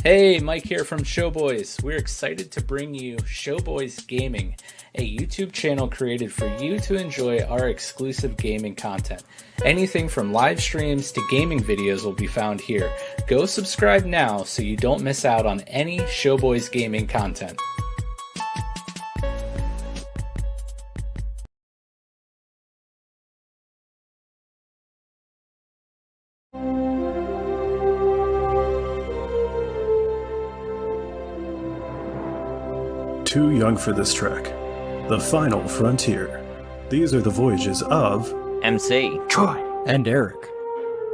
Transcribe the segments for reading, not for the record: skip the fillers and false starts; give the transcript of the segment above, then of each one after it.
Hey, Mike here from Showboys. We're excited to bring you Showboys Gaming, a YouTube channel created for you to enjoy our exclusive gaming content. Anything from live streams to gaming videos will be found here. Go subscribe now so you don't miss out on any Showboys Gaming content. Too young for this trek. The final frontier. These are the voyages of MC, Troy, and Eric.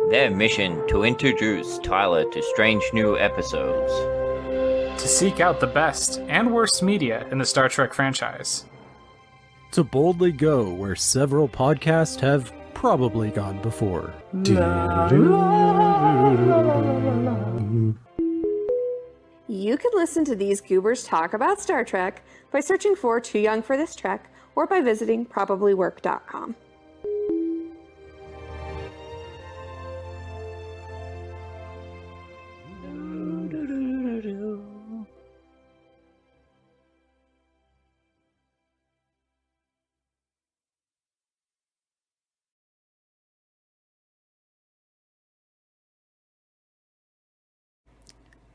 Their mission to introduce Tyler to strange new episodes. To seek out the best and worst media in the Star Trek franchise. To boldly go where several podcasts have probably gone before. You could listen to these goobers talk about Star Trek by searching for Too Young for This Trek or by visiting probablywork.com.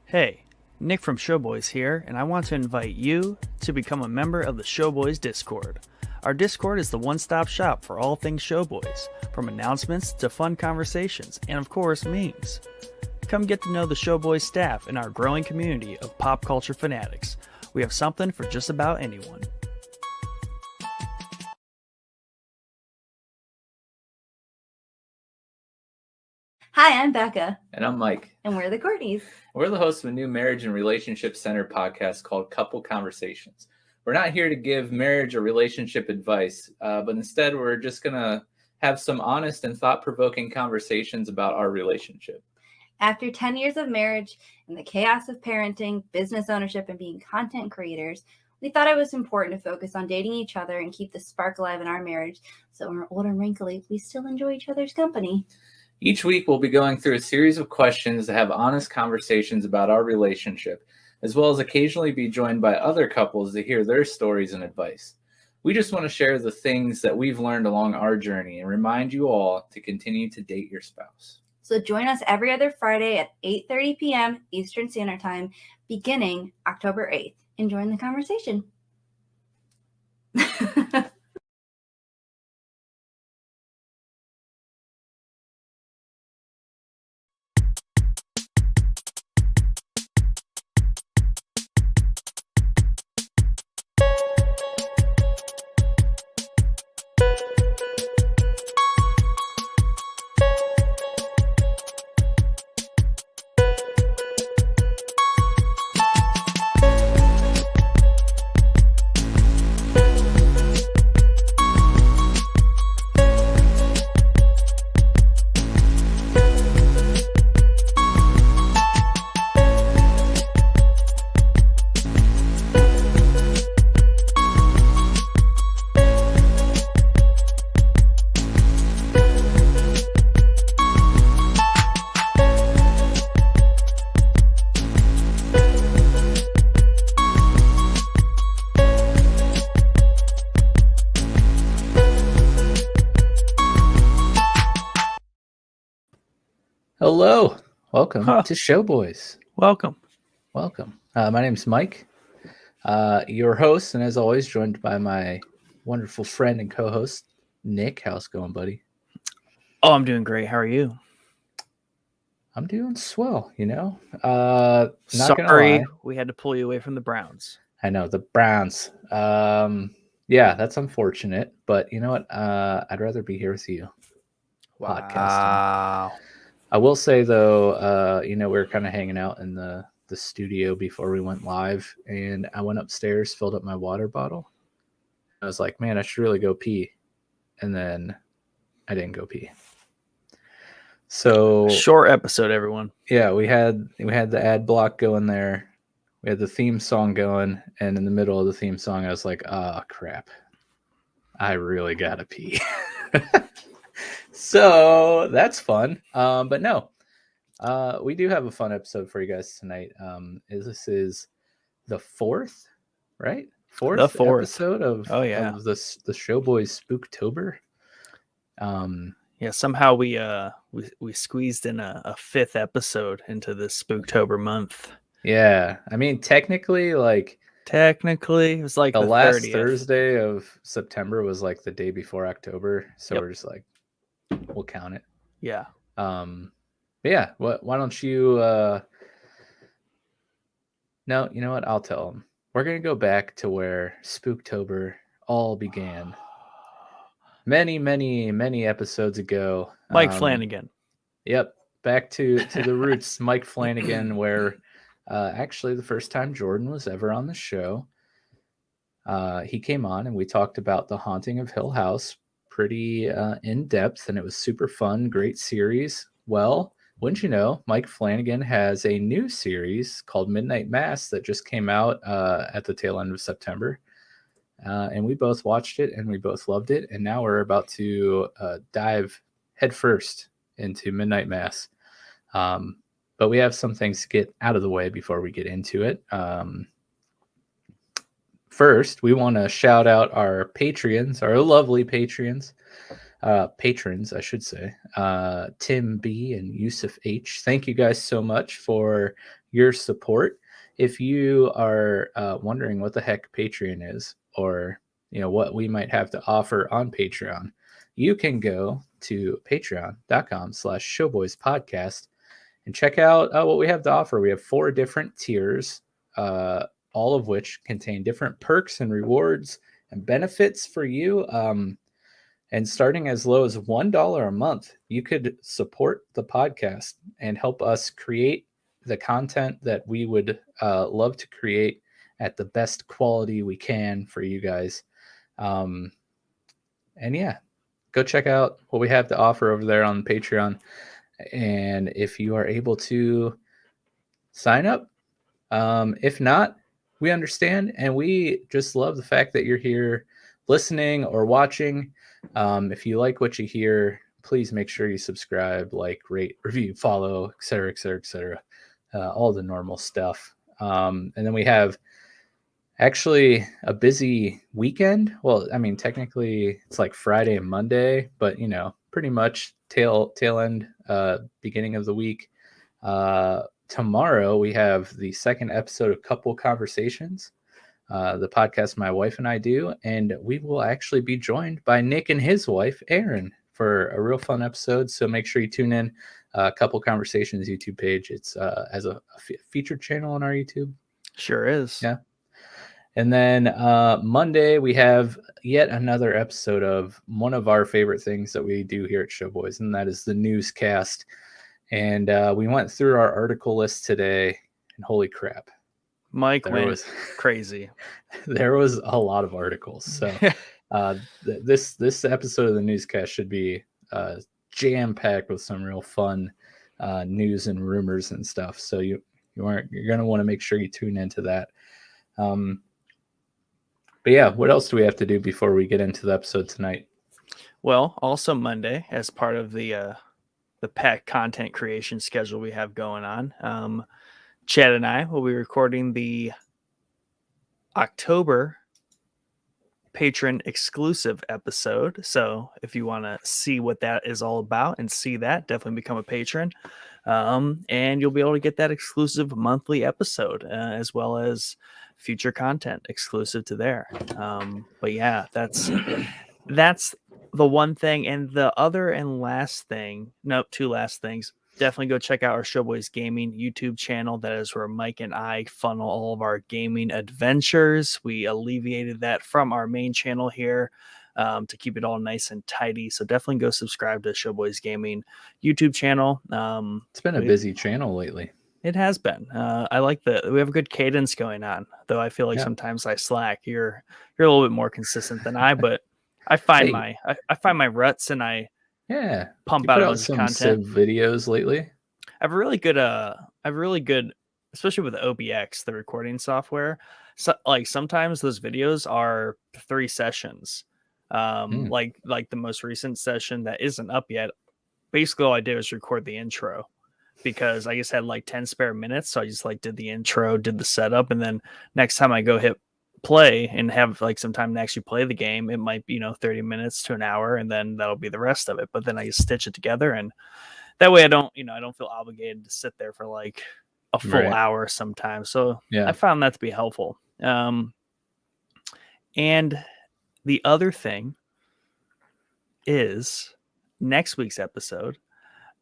Hey, Nick from Showboys here, and I want to invite you to become a member of the Showboys Discord. Our Discord is the one-stop shop for all things Showboys, from announcements to fun conversations, and of course, memes. Come get to know the Showboys staff and our growing community of pop culture fanatics. We have something for just about anyone. Hi, I'm Becca. And I'm Mike. And we're the Courtneys. We're the hosts of a new marriage and relationship centered podcast called Couple Conversations. We're not here to give marriage or relationship advice, but instead we're just going to have some honest and thought-provoking conversations about our relationship. After 10 years of marriage and the chaos of parenting, business ownership, and being content creators, we thought it was important to focus on dating each other and keep the spark alive in our marriage. So when we're old and wrinkly, we still enjoy each other's company. Each week, we'll be going through a series of questions to have honest conversations about our relationship, as well as occasionally be joined by other couples to hear their stories and advice. We just want to share the things that we've learned along our journey and remind you all to continue to date your spouse. So join us every other Friday at 8:30 p.m. Eastern Standard Time, beginning October 8th, and join the conversation. Hello, welcome to Showboys. Welcome. My name's Mike, your host, and as always, joined by my wonderful friend and co-host, Nick. How's it going, buddy? Oh, I'm doing great. How are you? I'm doing swell, not Sorry, we had to pull you away from the Browns. I know, the Browns. Yeah, that's unfortunate, but you know what? I'd rather be here with you. Podcasting. Wow. I will say though, we were kind of hanging out in the studio before we went live, and I went upstairs, filled up my water bottle. I was like, man, I should really go pee. And then I didn't go pee. So short episode, everyone. Yeah, we had the ad block going there. We had the theme song going, and in the middle of the theme song, I was like, oh crap. I really gotta pee. So that's fun. But no, We do have a fun episode for you guys tonight. This is the fourth, right? The fourth episode of Oh, yeah. of the Showboys Spooktober. Yeah, somehow we squeezed in a fifth episode into this Spooktober month. Yeah, I mean, technically, like Technically, it was like the the last 30th. Thursday of September was like the day before October, so Yep. we're just like, we'll count it. Yeah. But yeah, why don't you? No, you know what? I'll tell them. We're gonna go back to where Spooktober all began. Many episodes ago. Mike Flanagan. Yep, back to the roots. Mike Flanagan, where actually the first time Jordan was ever on the show, he came on and we talked about The Haunting of Hill House pretty in depth, and it was super fun, great series. Well, wouldn't you know, Mike Flanagan has a new series called Midnight Mass that just came out at the tail end of September. And we both watched it and we both loved it. And now we're about to dive headfirst into Midnight Mass. But we have some things to get out of the way before we get into it. First, we want to shout out our Patreons, our lovely patrons, I should say, Tim B and Yusuf H. Thank you guys so much for your support. If you are wondering what the heck Patreon is, or what we might have to offer on Patreon, you can go to patreon.com/showboyspodcast and check out what we have to offer. We have 4 different tiers, all of which contain different perks and rewards and benefits for you. And starting as low as $1 a month, you could support the podcast and help us create the content that we would love to create at the best quality we can for you guys. And yeah, go check out what we have to offer over there on Patreon. And if you are able to sign up, if not, we understand. And we just love the fact that you're here listening or watching. If you like what you hear, please make sure you subscribe, like, rate, review, follow, etc., etc., etc. All the normal stuff. And then we have actually a busy weekend. Well, I mean, technically it's like Friday and Monday, but pretty much tail end, beginning of the week. Tomorrow we have the second episode of Couple Conversations, the podcast my wife and I do, and we will actually be joined by Nick and his wife, Erin, for a real fun episode. So make sure you tune in. Couple Conversations YouTube page. It's as a featured channel on our YouTube. Sure is. Yeah. And then Monday, we have yet another episode of one of our favorite things that we do here at Showboys, and that is the newscast. And we went through our article list today, and holy crap. Mike went crazy. There was a lot of articles. So this episode of the newscast should be jam-packed with some real fun news and rumors and stuff. So you're going to want to make sure you tune into that. But yeah, what else do we have to do before we get into the episode tonight? Well, also Monday, as part of the packed content creation schedule we have going on, Chad and I will be recording the October patron exclusive episode. So if you want to see what that is all about and see that, definitely become a patron. And you'll be able to get that exclusive monthly episode, as well as future content exclusive to there. But yeah, that's the one thing. And the other and last thing, two last things. Definitely go check out our Showboys Gaming YouTube channel. That is where Mike and I funnel all of our gaming adventures. We alleviated that from our main channel here to keep it all nice and tidy. So definitely go subscribe to Showboys Gaming YouTube channel. It's been a busy channel lately. It has been. I like we have a good cadence going on, though I feel like sometimes I slack. You're a little bit more consistent than I, but I find I find my ruts and I pump out a bunch of content. Videos lately. I have a really good, especially with OBX, the recording software. So, like sometimes those videos are 3 sessions. Like the most recent session that isn't up yet. Basically, all I did was record the intro. because I just had like 10 spare minutes. So I just like did the intro, did the setup, and then next time I go hit play and have like some time to actually play the game, it might be 30 minutes to an hour, and then that'll be the rest of it. But then I just stitch it together, and that way I don't feel obligated to sit there for like a full hour sometimes. So I found that to be helpful. And the other thing is next week's episode,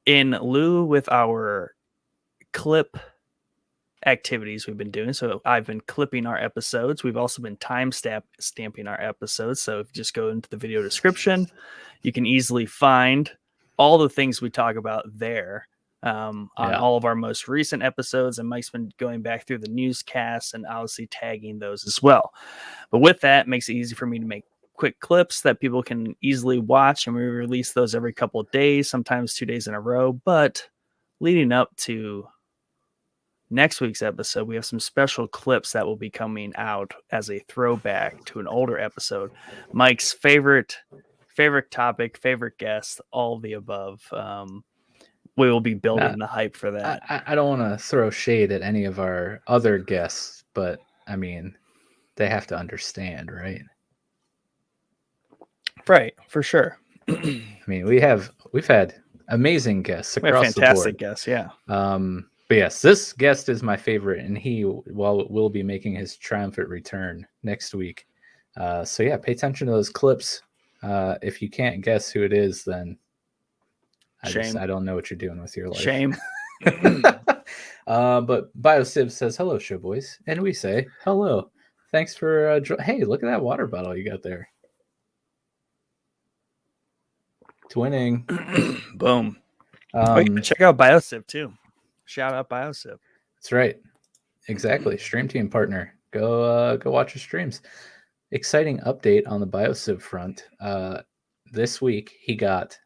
in lieu with our clip activities we've been doing. So I've been clipping our episodes. We've also been stamping our episodes. So if you just go into the video description, you can easily find all the things we talk about there on all of our most recent episodes. And Mike's been going back through the newscasts and obviously tagging those as well. But with that, it makes it easy for me to make quick clips that people can easily watch. And we release those every couple of days, sometimes 2 days in a row. But leading up to next week's episode, we have some special clips that will be coming out as a throwback to an older episode. Mike's favorite topic, favorite guest, all of the above. We will be building the hype for that. I don't want to throw shade at any of our other guests, but I mean, they have to understand, right? Right, for sure. I mean, we've had amazing guests across the board. Fantastic guests, yeah. But yes, this guest is my favorite, and he will be making his triumphant return next week. So yeah, pay attention to those clips. If you can't guess who it is, then I don't know what you're doing with your life. Shame. But BioSib says, hello, show boys. And we say, hello. Thanks for, hey, look at that water bottle you got there. Twinning. Boom. Check out BioSib too. Shout out BioSib. That's right. Exactly. Stream team partner. Go watch your streams. Exciting update on the BioSib front. This week he got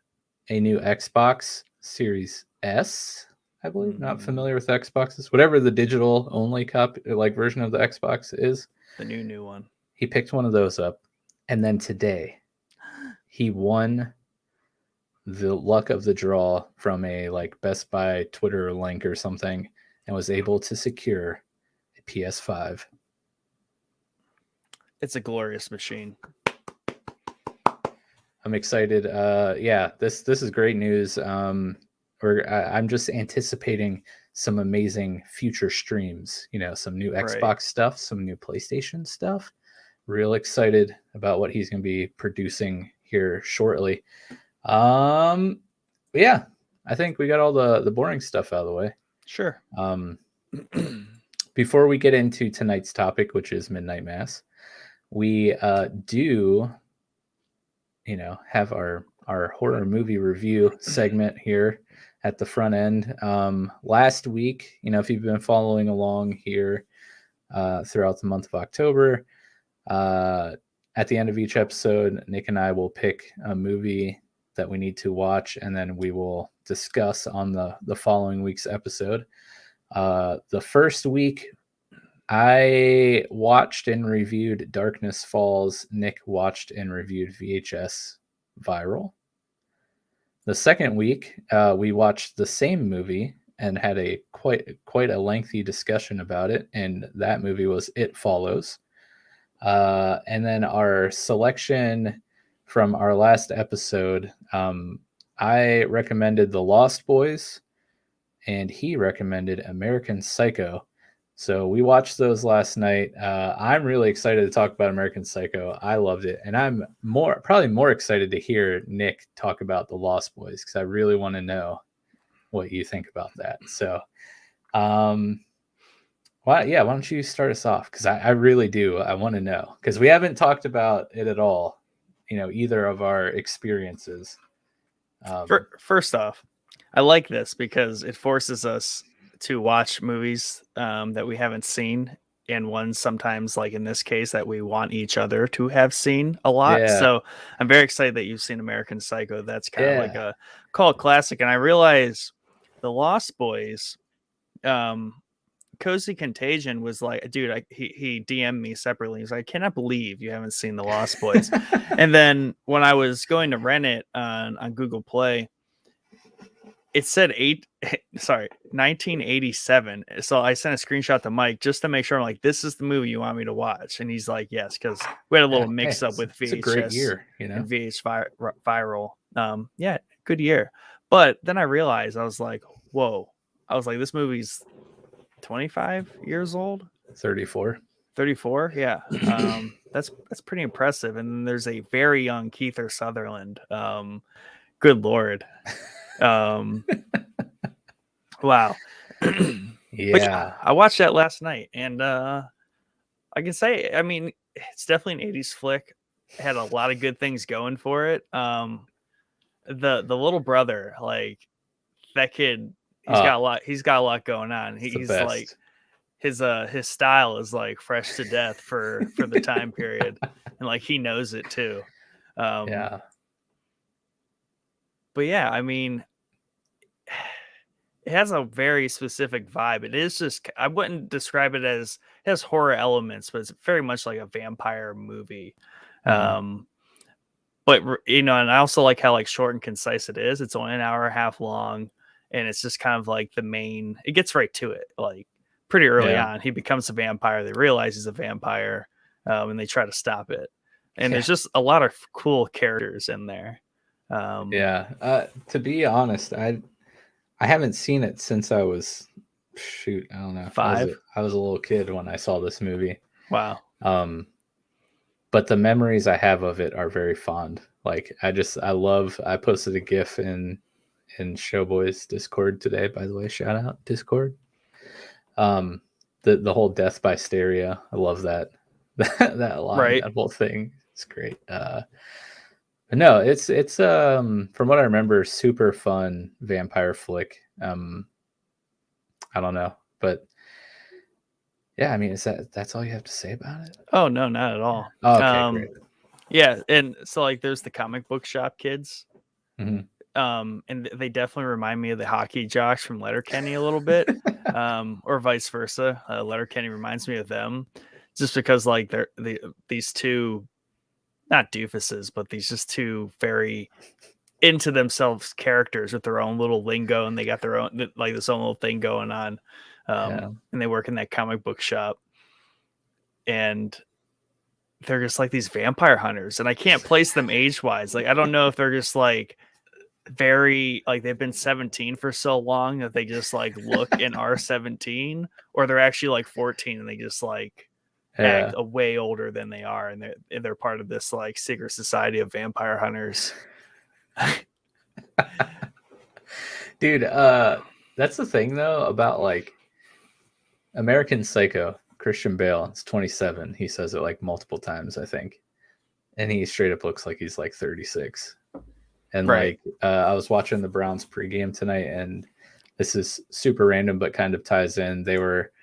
a new Xbox Series S, I believe. Not familiar with Xboxes. Whatever the digital only version of the Xbox is. The new one. He picked one of those up, and then today he won the luck of the draw from a Best Buy Twitter link or something, and was able to secure a PS5. It's a glorious machine. I'm excited. This is great news. I'm just anticipating some amazing future streams. Some new Xbox stuff, some new PlayStation stuff. Real excited about what he's going to be producing here shortly. Yeah, I think we got all the boring stuff out of the way. Sure. Before we get into tonight's topic, which is Midnight Mass, we do have our horror movie review segment here at the front end. Last week, if you've been following along here throughout the month of October, at the end of each episode, Nick and I will pick a movie that we need to watch, and then we will discuss on the following week's episode. The first week, I watched and reviewed Darkness Falls. Nick watched and reviewed VHS Viral. The second week, we watched the same movie and had a quite a lengthy discussion about it, and that movie was It Follows. And then our selection from our last episode, I recommended The Lost Boys, and he recommended American Psycho. So we watched those last night. I'm really excited to talk about American Psycho. I loved it, and I'm probably more excited to hear Nick talk about The Lost Boys, because I really want to know what you think about that. So, why don't you start us off? Because I really do. I want to know, because we haven't talked about it at all. Either of our experiences. First off, I like this because it forces us to watch movies that we haven't seen, and ones sometimes, like in this case, that we want each other to have seen a lot. Yeah. So I'm very excited that you've seen American Psycho. That's kind of like a cult classic. And I realize The Lost Boys, Cozy Contagion was like, dude, he DM'd me separately. He's like, I cannot believe you haven't seen The Lost Boys. And then when I was going to rent it on Google Play, it said 1987. So I sent a screenshot to Mike just to make sure. I'm like, this is the movie you want me to watch, and he's like, yes, because we had a little mix up with VHS. It's a great year, you know, and VH viral. Yeah, good year. But then I realized I was like, whoa. I was like, this movie's 25 years old. 34. 34, yeah. That's pretty impressive. And then there's a very young Kiefer Sutherland. Good lord. Wow. Yeah. I watched that last night, and I can say, I mean, it's definitely an 80s flick. It had a lot of good things going for it. The little brother, like that kid, he's got a lot going on. He's like his style is like fresh to death for the time period, and like he knows it too. Yeah. But yeah, I mean, it has a very specific vibe. It is just, I wouldn't describe it as, it has horror elements, but it's very much like a vampire movie. But you know, and I also like how like short and concise it is. It's only an hour and a half long, and it's just kind of like the main, it gets right to it. Like pretty early on, he becomes a vampire. They realize he's a vampire, and they try to stop it. And there's just a lot of cool characters in there. To be honest, I haven't seen it since I was, I don't know, 5. I was a little kid when I saw this movie. Wow. But the memories I have of it are very fond. Like I posted a GIF in Showboys Discord today, by the way, shout out Discord. The whole death by stereo. I love that that line, right. That whole thing. It's great. But no, it's from what I remember, super fun vampire flick. I don't know, but yeah, I mean, that's all you have to say about it? Oh no, not at all. Oh, okay, great. Yeah, and so like there's the comic book shop kids. Mm-hmm. And they definitely remind me of the hockey jocks from Letterkenny a little bit, or vice versa. Letterkenny reminds me of them, just because like these two, not doofuses, but these just two very into themselves characters with their own little lingo, and they got their own like this own little thing going on, and they work in that comic book shop, and they're just like these vampire hunters, and I can't place them age wise. Like I don't know if they're just like very like they've been 17 for so long that they just like look and are 17, or they're actually like 14 and they just like act way older than they are, and they're part of this like secret society of vampire hunters. Dude, that's the thing though about like American Psycho. Christian Bale, it's 27. He says it like multiple times, I think, and he straight up looks like he's like 36. And like I was watching the Browns pregame tonight, and this is super random but kind of ties in. They were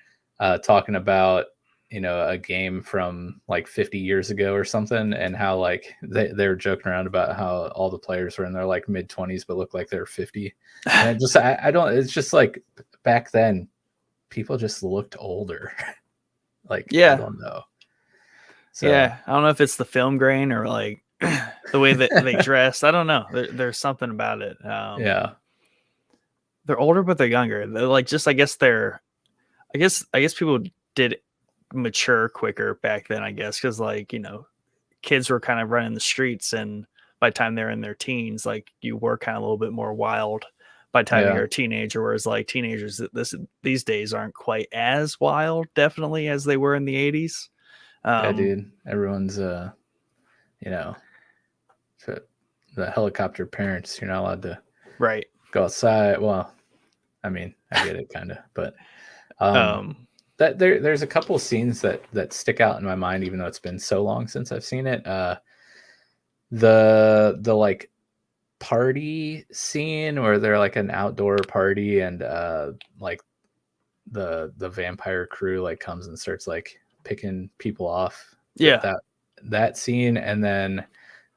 talking about, you know, a game from like 50 years ago or something, and how like they were joking around about how all the players were in their like mid-20s but look like they're 50. And I don't, it's just like back then people just looked older. Like, I don't know. So, I don't know if it's the film grain or like the way that they dress. I don't know. There's something about it. They're older, but they're younger. They're like, just, I guess people did mature quicker back then, I guess. 'Cause like, you know, kids were kind of running the streets, and by the time they're in their teens, like you were kind of a little bit more wild by the time you're a teenager. Whereas like teenagers these days aren't quite as wild, definitely, as they were in the 80s. Yeah, dude. Everyone's, you know, the helicopter parents, you're not allowed to go outside. Well, I mean, I get it kind of, but that there's a couple of scenes that stick out in my mind, even though it's been so long since I've seen it. The like party scene where they're like an outdoor party, and like the vampire crew like comes and starts like picking people off. That scene, and then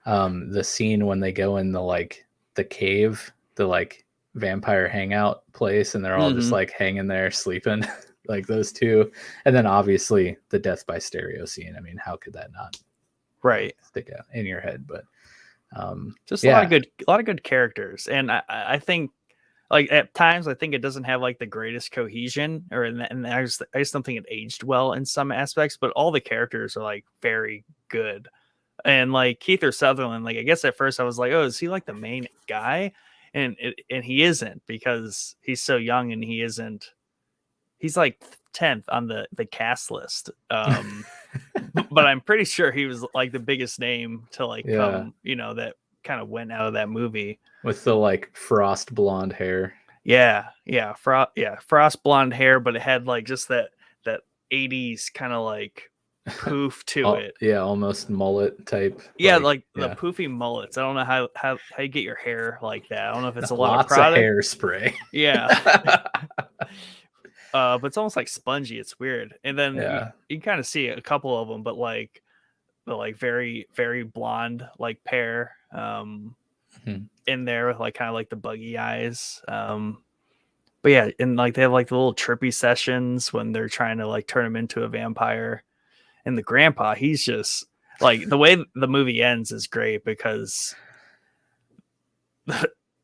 the scene when they go in the cave, the like vampire hangout place, and they're all just like hanging there sleeping. Like those two, and then obviously the death by stereo scene. I mean, how could that not stick out in your head? But just a lot of good characters, and I think like at times I think it doesn't have like the greatest cohesion, and I just don't think it aged well in some aspects. But all the characters are like very good, and like Keith Sutherland, like I guess at first I was like, oh, is he like the main guy? And he isn't, because he's so young and he isn't. He's like 10th on the cast list. But I'm pretty sure he was like the biggest name to like come, that kind of went out of that movie with the like frost blonde hair. Frost blonde hair, but it had like just that 80s kind of like poof to it. Yeah, almost mullet type. The poofy mullets. I don't know how you get your hair like that. I don't know if it's a lot of product. Of hairspray. Yeah. But it's almost like spongy. It's weird. And then you can kind of see a couple of them, but like the like very, very blonde like pair in there with like kind of like the buggy eyes. But yeah, and like they have like the little trippy sessions when they're trying to like turn him into a vampire. And the grandpa, he's just like, the way the movie ends is great, because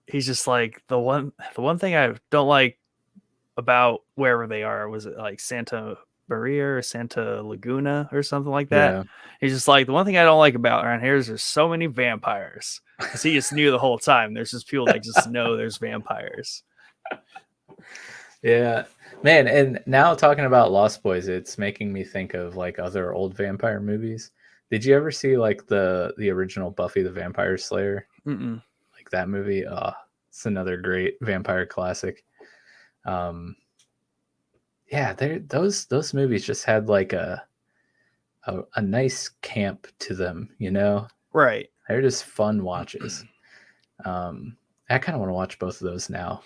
he's just like the one thing I don't like about wherever they are, was it like Santa Maria or Santa Laguna or something like that? Yeah. He's just like, the one thing I don't like about around here is there's so many vampires. Because he just knew the whole time. There's just people that just know there's vampires. Yeah, man. And now talking about Lost Boys, it's making me think of like other old vampire movies. Did you ever see like the original Buffy the Vampire Slayer? Mm-mm. Like that movie? It's another great vampire classic. Those movies just had like a nice camp to them, Right. They're just fun watches. I kind of want to watch both of those now.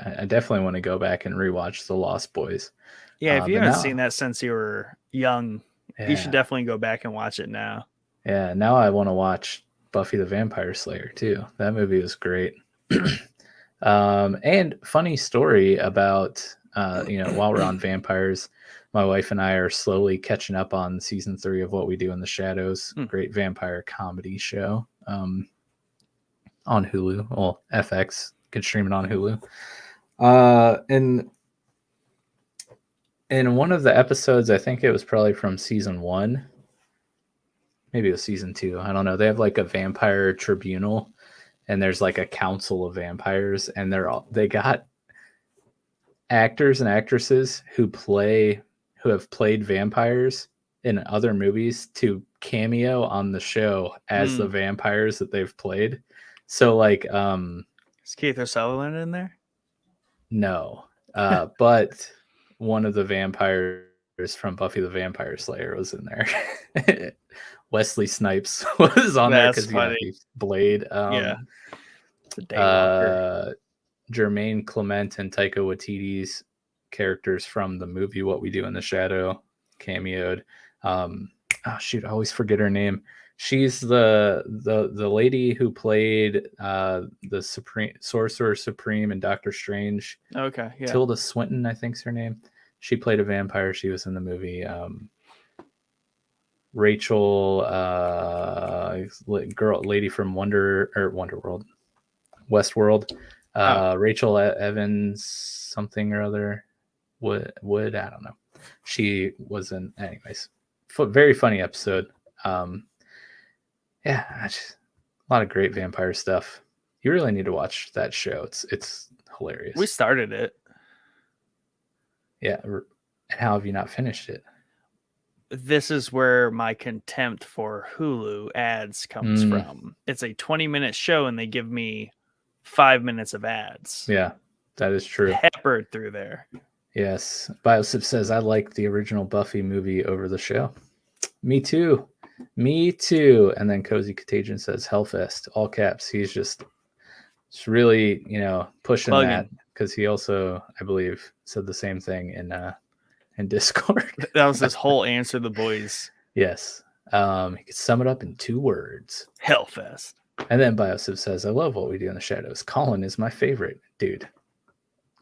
I definitely want to go back and rewatch The Lost Boys. Yeah, if you haven't seen that since you were young, you should definitely go back and watch it now. Yeah, now I want to watch Buffy the Vampire Slayer too. That movie was great. And funny story about, while we're on vampires, my wife and I are slowly catching up on season 3 of What We Do in the Shadows. Great vampire comedy show on Hulu. Well, FX. You can stream it on Hulu. And in one of the episodes, I think it was probably from season 1. Maybe it was season 2. I don't know. They have like a vampire tribunal, and there's like a council of vampires, and they got actors and actresses who have played vampires in other movies to cameo on the show as the vampires that they've played. So like, is Keith Sutherland in there? No, but one of the vampires from Buffy the Vampire Slayer was in there. Wesley Snipes was on there because he's Blade. Jermaine Clement and Taika Waititi's characters from the movie What We Do in the Shadow cameoed. I always forget her name. She's the lady who played the Sorcerer Supreme and Doctor Strange. Okay, yeah. Tilda Swinton, I think's her name. She played a vampire. She was in the movie. Rachel, lady from Wonderworld, Westworld. Rachel Evans, something or other. Would I don't know. She was in, anyways. Very funny episode. A lot of great vampire stuff. You really need to watch that show. It's hilarious. We started it. Yeah, and how have you not finished it? This is where my contempt for Hulu ads comes from. It's a 20-minute show, and they give me 5 minutes of ads. Yeah, that is true. Peppered through there. Yes. Biosip says, I like the original Buffy movie over the show. Me too. And then Cozy Contagion says, Hellfest, all caps. He's just really, pushing that, because he also, I believe, said the same thing in Discord. That was his whole answer to the boys. Yes. He could sum it up in 2 words. Hellfest. And then Biosip says, I love What We Do in the Shadows. Colin is my favorite. Dude,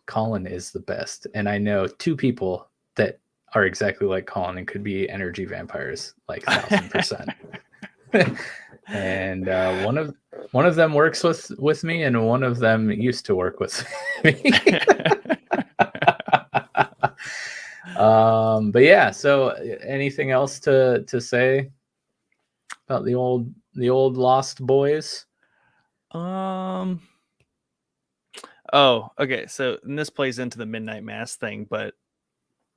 Colin is the best. And I know 2 people that are exactly like Colin and could be energy vampires, like 1,000%. and one of them works with me, and one of them used to work with me. But yeah. So, anything else to say about the old Lost Boys? Oh, okay. So and this plays into the Midnight Mass thing, but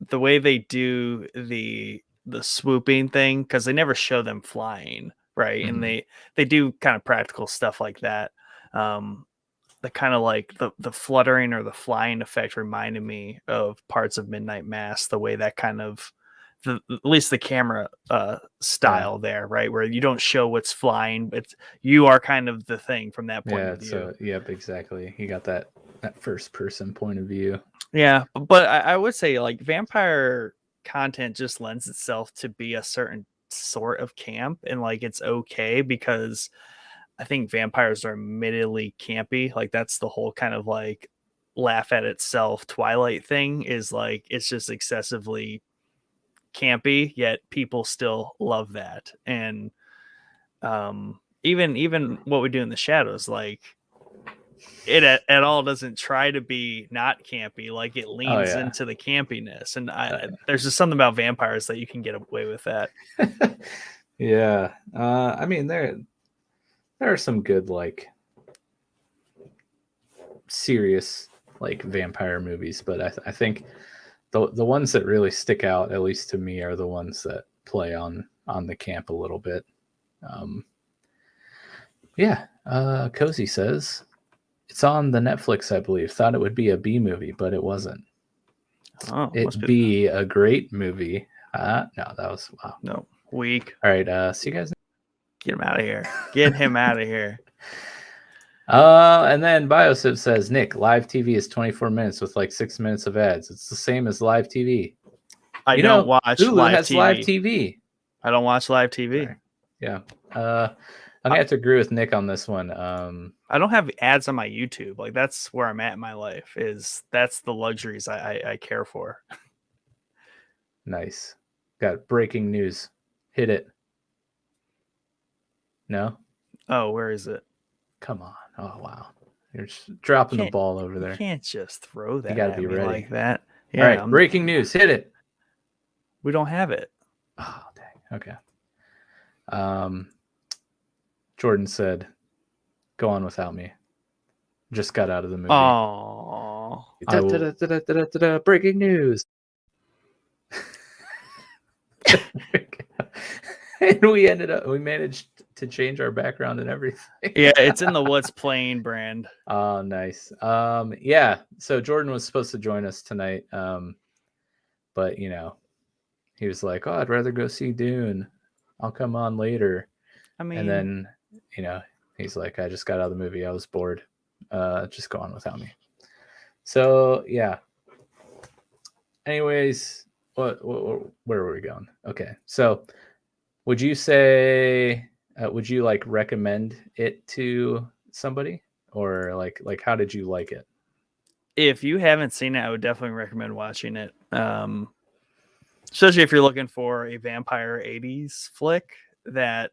the way they do the swooping thing, because they never show them flying, right? And they do kind of practical stuff like that. The kind of like the fluttering or the flying effect reminded me of parts of Midnight Mass, the way that kind of at least the camera style there, right? Where you don't show what's flying, but you are kind of the thing from that point of view. Yep, exactly. You got that first person point of view. Yeah, but I would say like vampire content just lends itself to be a certain sort of camp, and like it's okay because I think vampires are admittedly campy. Like that's the whole kind of like laugh at itself Twilight thing, is like it's just excessively campy, yet people still love that. And even what we do in the shadows, like it at all doesn't try to be not campy. Like it leans into the campiness, and there's just something about vampires that you can get away with that. Yeah. I mean, there are some good like serious like vampire movies, but I think the ones that really stick out, at least to me, are the ones that play on the camp a little bit. Cozy says it's on the Netflix, I believe. Thought it would be a B movie, but it wasn't. Oh, it'd be a great movie. No, that was wow. No, weak. All right, see you guys. Get him out of here. Get him out of here. And then Biosip says, Nick, live TV is 24 minutes with like 6 minutes of ads. It's the same as live TV. I don't watch Hulu live has TV. live TV. I don't watch live TV. Right. Yeah. I'm gonna have to agree with Nick on this one. I don't have ads on my YouTube. Like that's where I'm at in my life. That's the luxuries I care for. Nice. Got breaking news. Hit it. No? Oh, where is it? Come on. Oh wow. You're just dropping the ball over there. You can't just throw that. You gotta at be me ready like that. Yeah, all right, breaking news. Hit it. We don't have it. Oh dang. Okay. Jordan said, "Go on without me." Just got out of the movie. Oh. Breaking news. And we managed to change our background and everything. Yeah, it's in the What's Playing brand. Oh, nice. Yeah. So Jordan was supposed to join us tonight. But he was like, "Oh, I'd rather go see Dune. I'll come on later." I mean, and then he's like, "I just got out of the movie. I was bored. Just go on without me." So yeah. Anyways, where were we going? Okay, so would you say, would you like recommend it to somebody, or like how did you like it? If you haven't seen it, I would definitely recommend watching it. Especially if you're looking for a vampire 80s flick that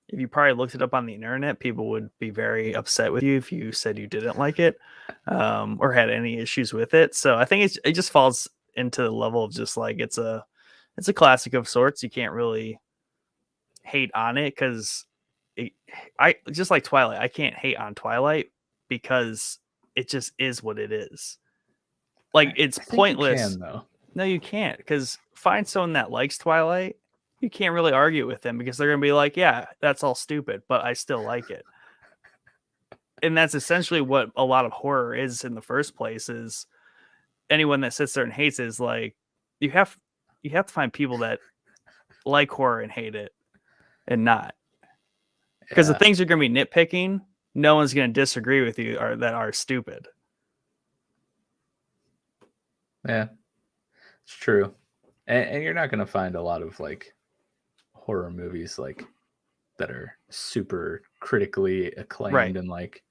if you probably looked it up on the internet, people would be very upset with you if you said you didn't like it or had any issues with it. So I think it just falls into the level of just like it's a classic of sorts. You can't really hate on it because I just like Twilight. I can't hate on Twilight because it just is what it is. Like it's pointless. You can, though. No, you can't, because find someone that likes Twilight. You can't really argue with them because they're going to be like, yeah, that's all stupid, but I still like it. And that's essentially what a lot of horror is in the first place, is anyone that sits there and hates it is like, you have to find people that like horror and hate it and not. Because the things you're going to be nitpicking, no one's going to disagree with you or that are stupid. Yeah, it's true. And you're not going to find a lot of like horror movies like that are super critically acclaimed, right, and like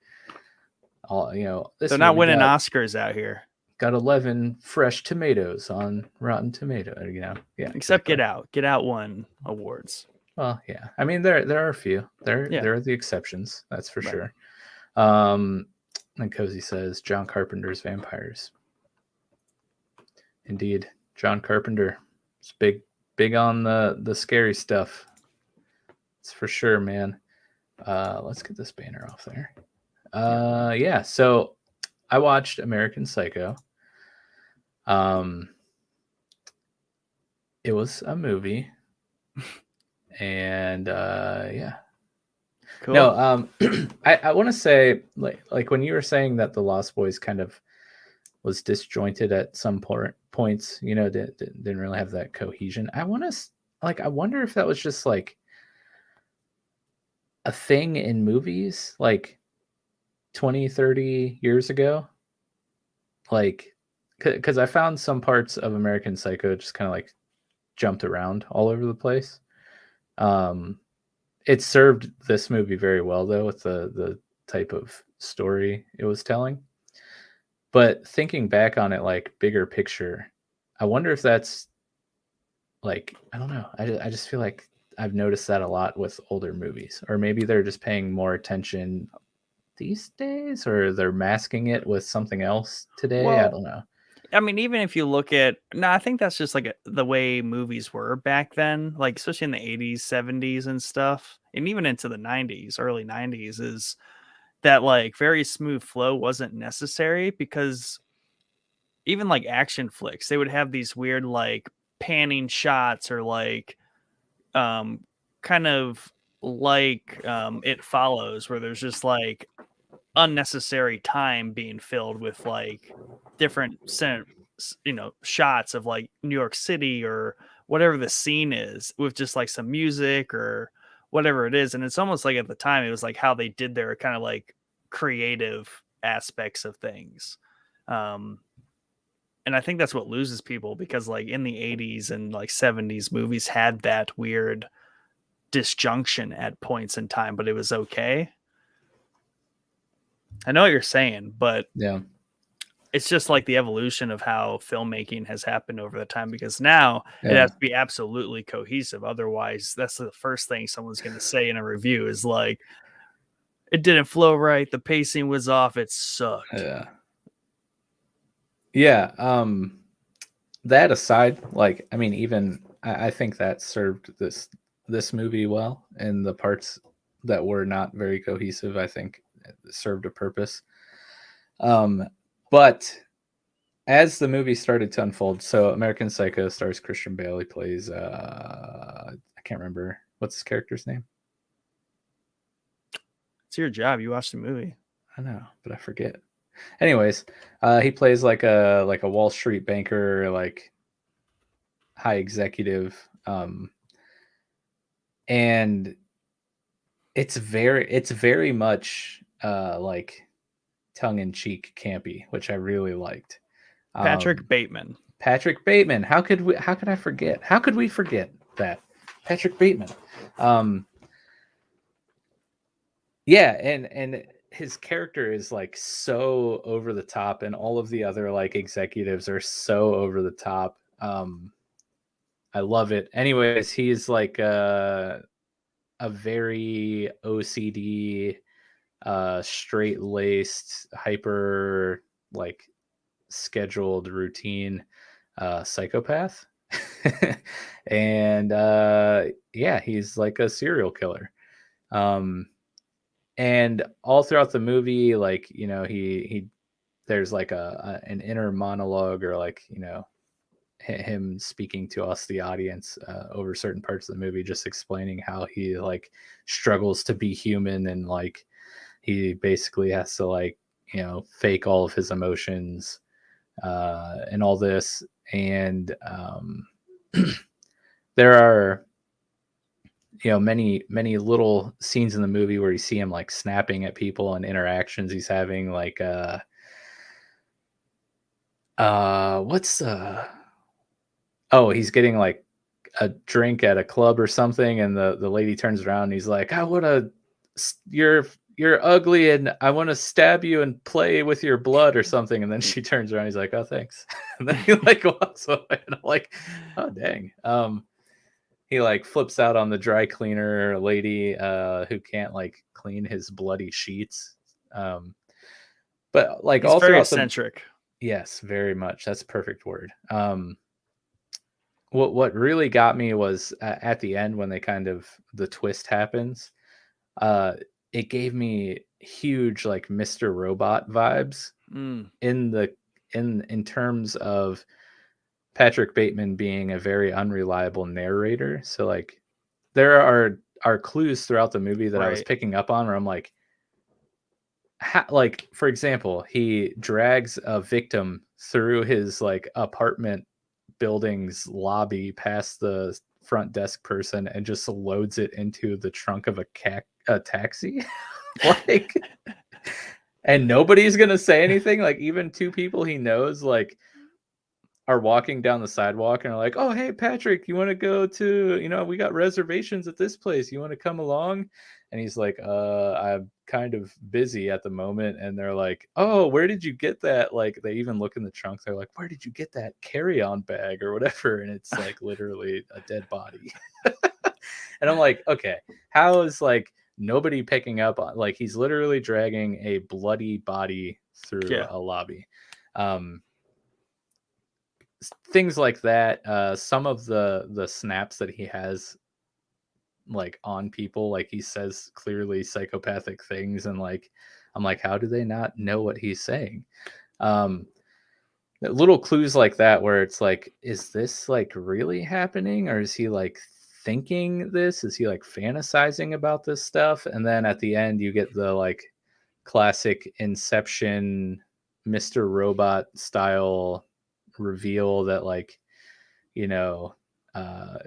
all they're not winning Oscars out here. Got 11 fresh tomatoes on Rotten Tomato. Yeah. Except exactly. Get Out won awards. Well, yeah. I mean, there are a few. Yeah. There are the exceptions. That's for Right. sure. And Cozy says John Carpenter's vampires. Indeed, John Carpenter is big on the scary stuff. It's for sure, man. Let's get this banner off there. Yeah. So I watched American Psycho. It was a movie, and yeah. Cool. No, I want to say like when you were saying that the Lost Boys kind of was disjointed at some points, you know, didn't really have that cohesion. I wonder if that was just like a thing in movies like 20, 30 years ago. Like, because I found some parts of American Psycho just kind of like jumped around all over the place. It served this movie very well though with the type of story it was telling. But thinking back on it, like bigger picture, I wonder if that's like, I don't know. I just feel like I've noticed that a lot with older movies, or maybe they're just paying more attention these days, or they're masking it with something else today. I Well, don't know. I mean, even if you look at, no, I think that's just like the way movies were back then, like especially in the 80s, 70s and stuff, and even into the 90s, early 90s, is that like very smooth flow wasn't necessary, because even like action flicks, they would have these weird like panning shots, or like kind of like It Follows, where there's just like unnecessary time being filled with like different shots of like New York City or whatever the scene is, with just like some music or whatever it is. And it's almost like at the time it was like how they did their kind of like creative aspects of things. And I think that's what loses people, because like in the 80s and like 70s, movies had that weird disjunction at points in time, but it was okay. I know what you're saying, but Yeah. it's just like the evolution of how filmmaking has happened over the time, because now it has to be absolutely cohesive. Otherwise, that's the first thing someone's going to say in a review is like, it didn't flow right, the pacing was off, it sucked. Yeah. That aside, like, I mean, even I think that served this movie well, and the parts that were not very cohesive, I think served a purpose. But as the movie started to unfold, so American Psycho stars Christian Bale. He plays I can't remember what's his character's name. It's your job. You watched the movie. I know, but I forget. Anyways, he plays like a Wall Street banker, like high executive, and it's very much like tongue-in-cheek campy, which I really liked. Patrick Bateman. Patrick Bateman. How could I forget? How could we forget that? Patrick Bateman. Yeah, and his character is like so over the top, and all of the other like executives are so over the top. I love it. Anyways, he's like a very OCD, straight-laced, hyper like scheduled routine psychopath. And yeah, he's like a serial killer. And all throughout the movie, like, you know, he there's like an inner monologue, or like, you know, him speaking to us, the audience, over certain parts of the movie, just explaining how he like struggles to be human, and like he basically has to like, you know, fake all of his emotions and all this. And there are, you know, many little scenes in the movie where you see him like snapping at people and interactions he's having, like he's getting like a drink at a club or something, and the lady turns around and he's like, you're ugly and I want to stab you and play with your blood or something. And then she turns around, he's like, oh, thanks. And then he like walks away, and I'm like, oh dang. he like flips out on the dry cleaner lady who can't like clean his bloody sheets. But like He's all very throughout the eccentric. yes, very much. That's a perfect word. What really got me was at the end when they kind of the twist happens. Uh, it gave me huge like Mr. Robot vibes in the in terms of Patrick Bateman being a very unreliable narrator. So like there are clues throughout the movie that I was Right. picking up on where I'm like, like for example, he drags a victim through his like apartment building's lobby past the front desk person and just loads it into the trunk of a taxi. Like, and nobody's gonna say anything. Like even two people he knows like are walking down the sidewalk and are like, oh hey Patrick, you want to go to, we got reservations at this place, you want to come along? And he's like, I'm kind of busy at the moment. And they're like, oh, where did you get that? Like they even look in the trunk, they're like, where did you get that carry-on bag or whatever? And it's like literally a dead body. And I'm like, okay, how is like nobody picking up on, like he's literally dragging a bloody body through a lobby. Things like that. Some of the snaps that he has like on people, like he says clearly psychopathic things, and like I'm like, how do they not know what he's saying? Little clues like that where it's like, is this like really happening, or is he like thinking this? Is he like fantasizing about this stuff? And then at the end you get the like classic Inception Mr. Robot style reveal that like,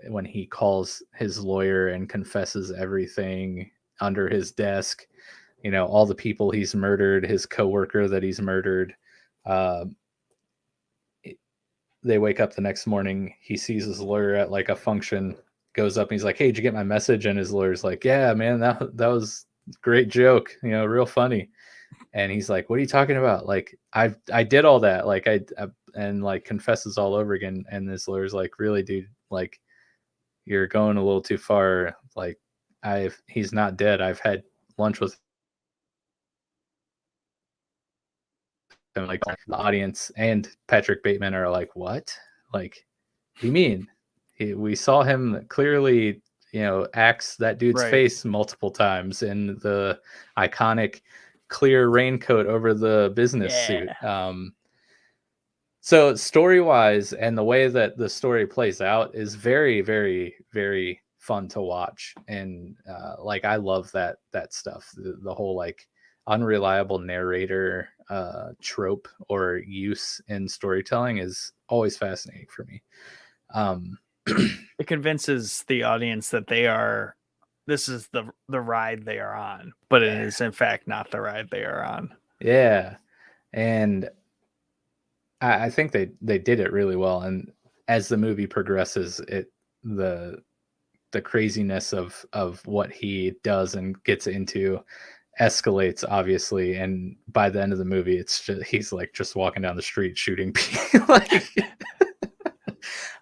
when he calls his lawyer and confesses everything under his desk, all the people he's murdered, his coworker that he's murdered. They wake up the next morning, he sees his lawyer at like a function, goes up and he's like, hey, did you get my message? And his lawyer's like, yeah, man, that was a great joke, real funny. And he's like, what are you talking about? Like, I did all that. Like I and like confesses all over again. And this lawyer's like, really, dude, like you're going a little too far. Like he's not dead. I've had lunch with him. Like the audience and Patrick Bateman are like, what? Like, what do you mean? We saw him clearly, axe that dude's face multiple times in the iconic clear raincoat over the business suit. So story-wise, and the way that the story plays out is very, very, very fun to watch. And like I love that stuff. The whole like unreliable narrator trope or use in storytelling is always fascinating for me. It convinces the audience that this is the ride they are on, but it is in fact not the ride they are on. Yeah. And I think they did it really well. And as the movie progresses, the craziness of what he does and gets into escalates, obviously. And by the end of the movie, it's just, he's like just walking down the street shooting people. Like,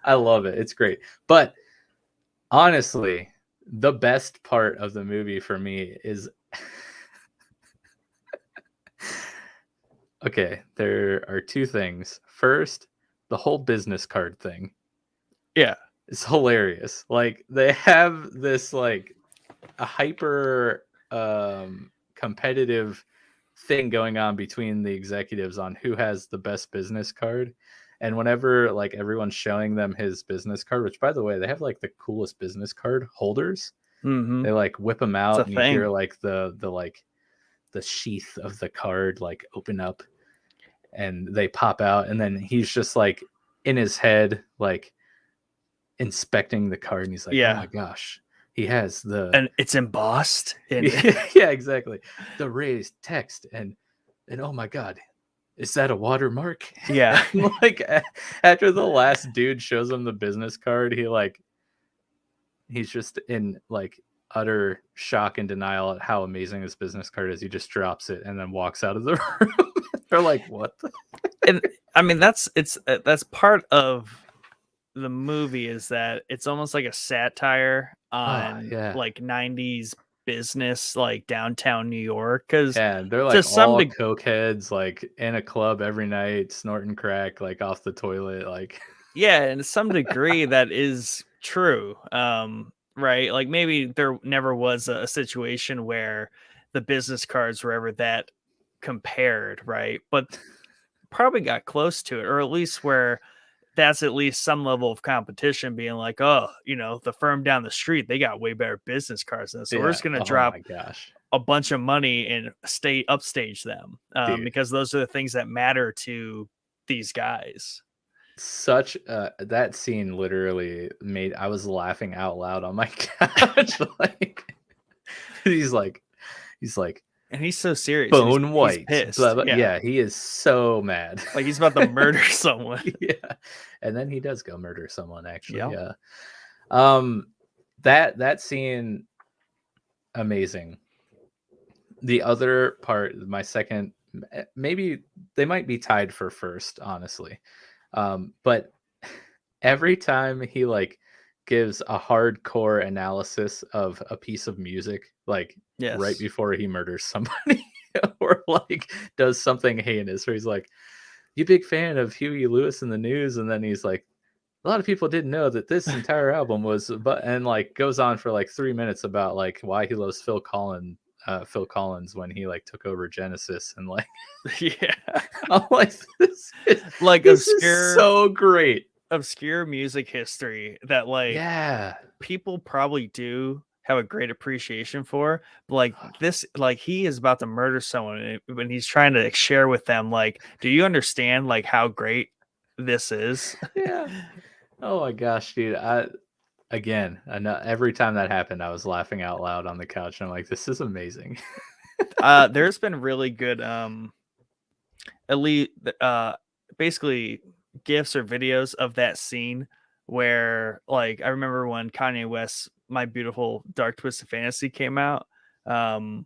I love it. It's great. But honestly, the best part of the movie for me is okay, there are two things. First, the whole business card thing. Yeah. It's hilarious. Like they have this like a hyper competitive thing going on between the executives on who has the best business card. And whenever like everyone's showing them his business card, which by the way, they have like the coolest business card holders. Mm-hmm. They like whip them out and you hear like the sheath of the card like open up and they pop out, and then he's just like in his head like inspecting the card and he's like, oh my gosh, he has and it's embossed and yeah, exactly, the raised text and oh my god, is that a watermark? Yeah. Like after the last dude shows him the business card, he's just in like utter shock and denial at how amazing this business card is. He just drops it and then walks out of the room. They're like, what? And I mean, that's part of the movie is that it's almost like a satire on yeah. like 90s business, like downtown New York. Because Yeah, they're to like some all degree, cokeheads, like in a club every night, snorting crack, like off the toilet, like yeah, and to some degree that is true. Right? Like maybe there never was a situation where the business cards were ever that compared, right? But probably got close to it, or at least where that's at least some level of competition being like, oh, the firm down the street, they got way better business cards than us. So we're yeah. just going to Oh drop my gosh, a bunch of money and upstage them dude. because those are the things that matter to these guys. Such that scene literally made I was laughing out loud on my couch. Like he's like And he's so serious. And bone he's white. pissed. Blah, blah. Yeah. Yeah, he is so mad. Like he's about to murder someone. Yeah. And then he does go murder someone, actually. Yeah. Yeah. That scene, amazing. The other part, my second, maybe they might be tied for first, honestly. But every time he like gives a hardcore analysis of a piece of music, like Yes. right before he murders somebody or like does something heinous, where he's like, you big fan of Huey Lewis and the News? And then he's like, a lot of people didn't know that this entire album was, and like goes on for like 3 minutes about like why he loves Phil Collins when he like took over Genesis, and like Yeah. I'm like, this obscure, is so great. Obscure music history that like people probably do have a great appreciation for, but like this, like he is about to murder someone when he's trying to share with them, like, do you understand like how great this is? Yeah. Oh my gosh, dude. Again, I know every time that happened, I was laughing out loud on the couch. I'm like, this is amazing. There's been really good elite basically gifs or videos of that scene where, like, I remember when Kanye West's My Beautiful Dark Twisted Fantasy came out, that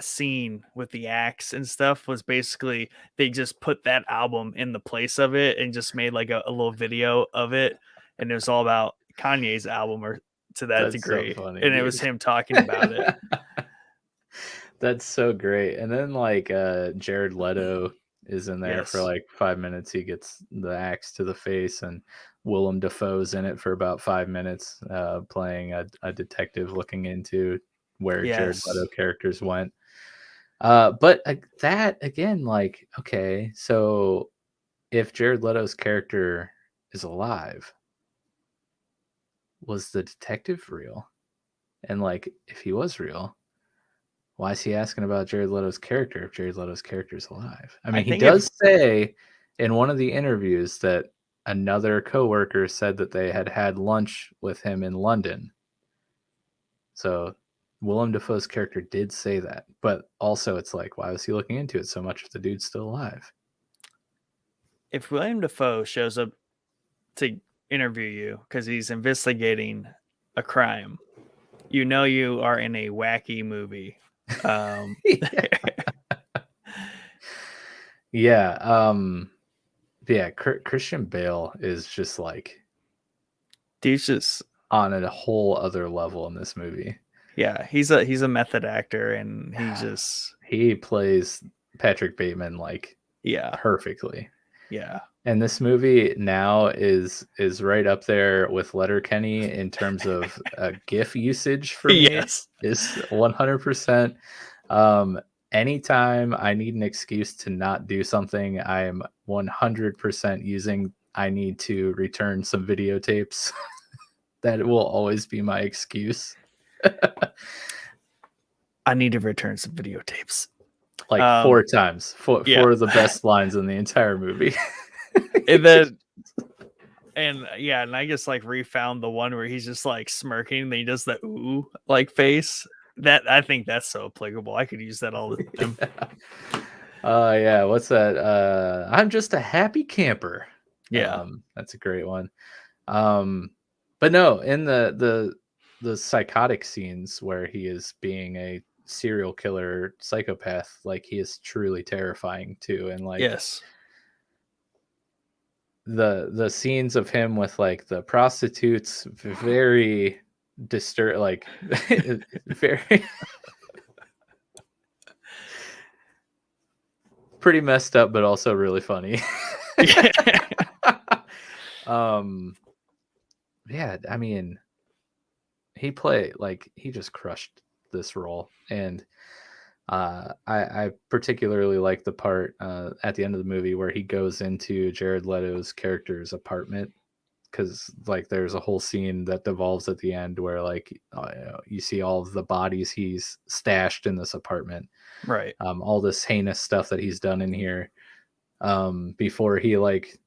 scene with the axe and stuff was basically they just put that album in the place of it and just made like a little video of it, and it was all about Kanye's album or to that degree, so funny, and dude. it was him talking about it. That's so great. And then like Jared Leto is in there for like 5 minutes. He gets the axe to the face, and Willem Dafoe's in it for about 5 minutes, playing a detective looking into where Jared Leto characters went. But that again, like, okay, so if Jared Leto's character is alive, was the detective real? And like, if he was real, why is he asking about Jared Leto's character if Jared Leto's character is alive? I mean, he does say in one of the interviews that another coworker said that they had lunch with him in London. So Willem Dafoe's character did say that, but also it's like, why was he looking into it so much if the dude's still alive? If Willem Dafoe shows up to interview you because he's investigating a crime, you know you are in a wacky movie. Christian Bale is just like, dude's just on a whole other level in this movie. Yeah, he's a method actor, and he plays Patrick Bateman like perfectly. Yeah. And this movie now is right up there with Letterkenny in terms of GIF usage for me. Yes. Is 100%. Anytime I need an excuse to not do something, I am 100% using I need to return some videotapes. That will always be my excuse. I need to return some videotapes. Like 4 times. Four of the best lines in the entire movie. And I just like refound the one where he's just like smirking and he does the ooh like face. That I think that's so applicable. I could use that all the time. Yeah. What's that? I'm just a happy camper. Yeah. That's a great one. But no, in the psychotic scenes where he is being a serial killer psychopath, like, he is truly terrifying too. And like, yes, the scenes of him with like the prostitutes, very like very pretty messed up, but also really funny. Yeah, I mean, he just crushed this role. And I particularly like the part at the end of the movie where he goes into Jared Leto's character's apartment, because like there's a whole scene that devolves at the end where like you see all of the bodies he's stashed in this apartment, Right. all this heinous stuff that he's done in here, before he like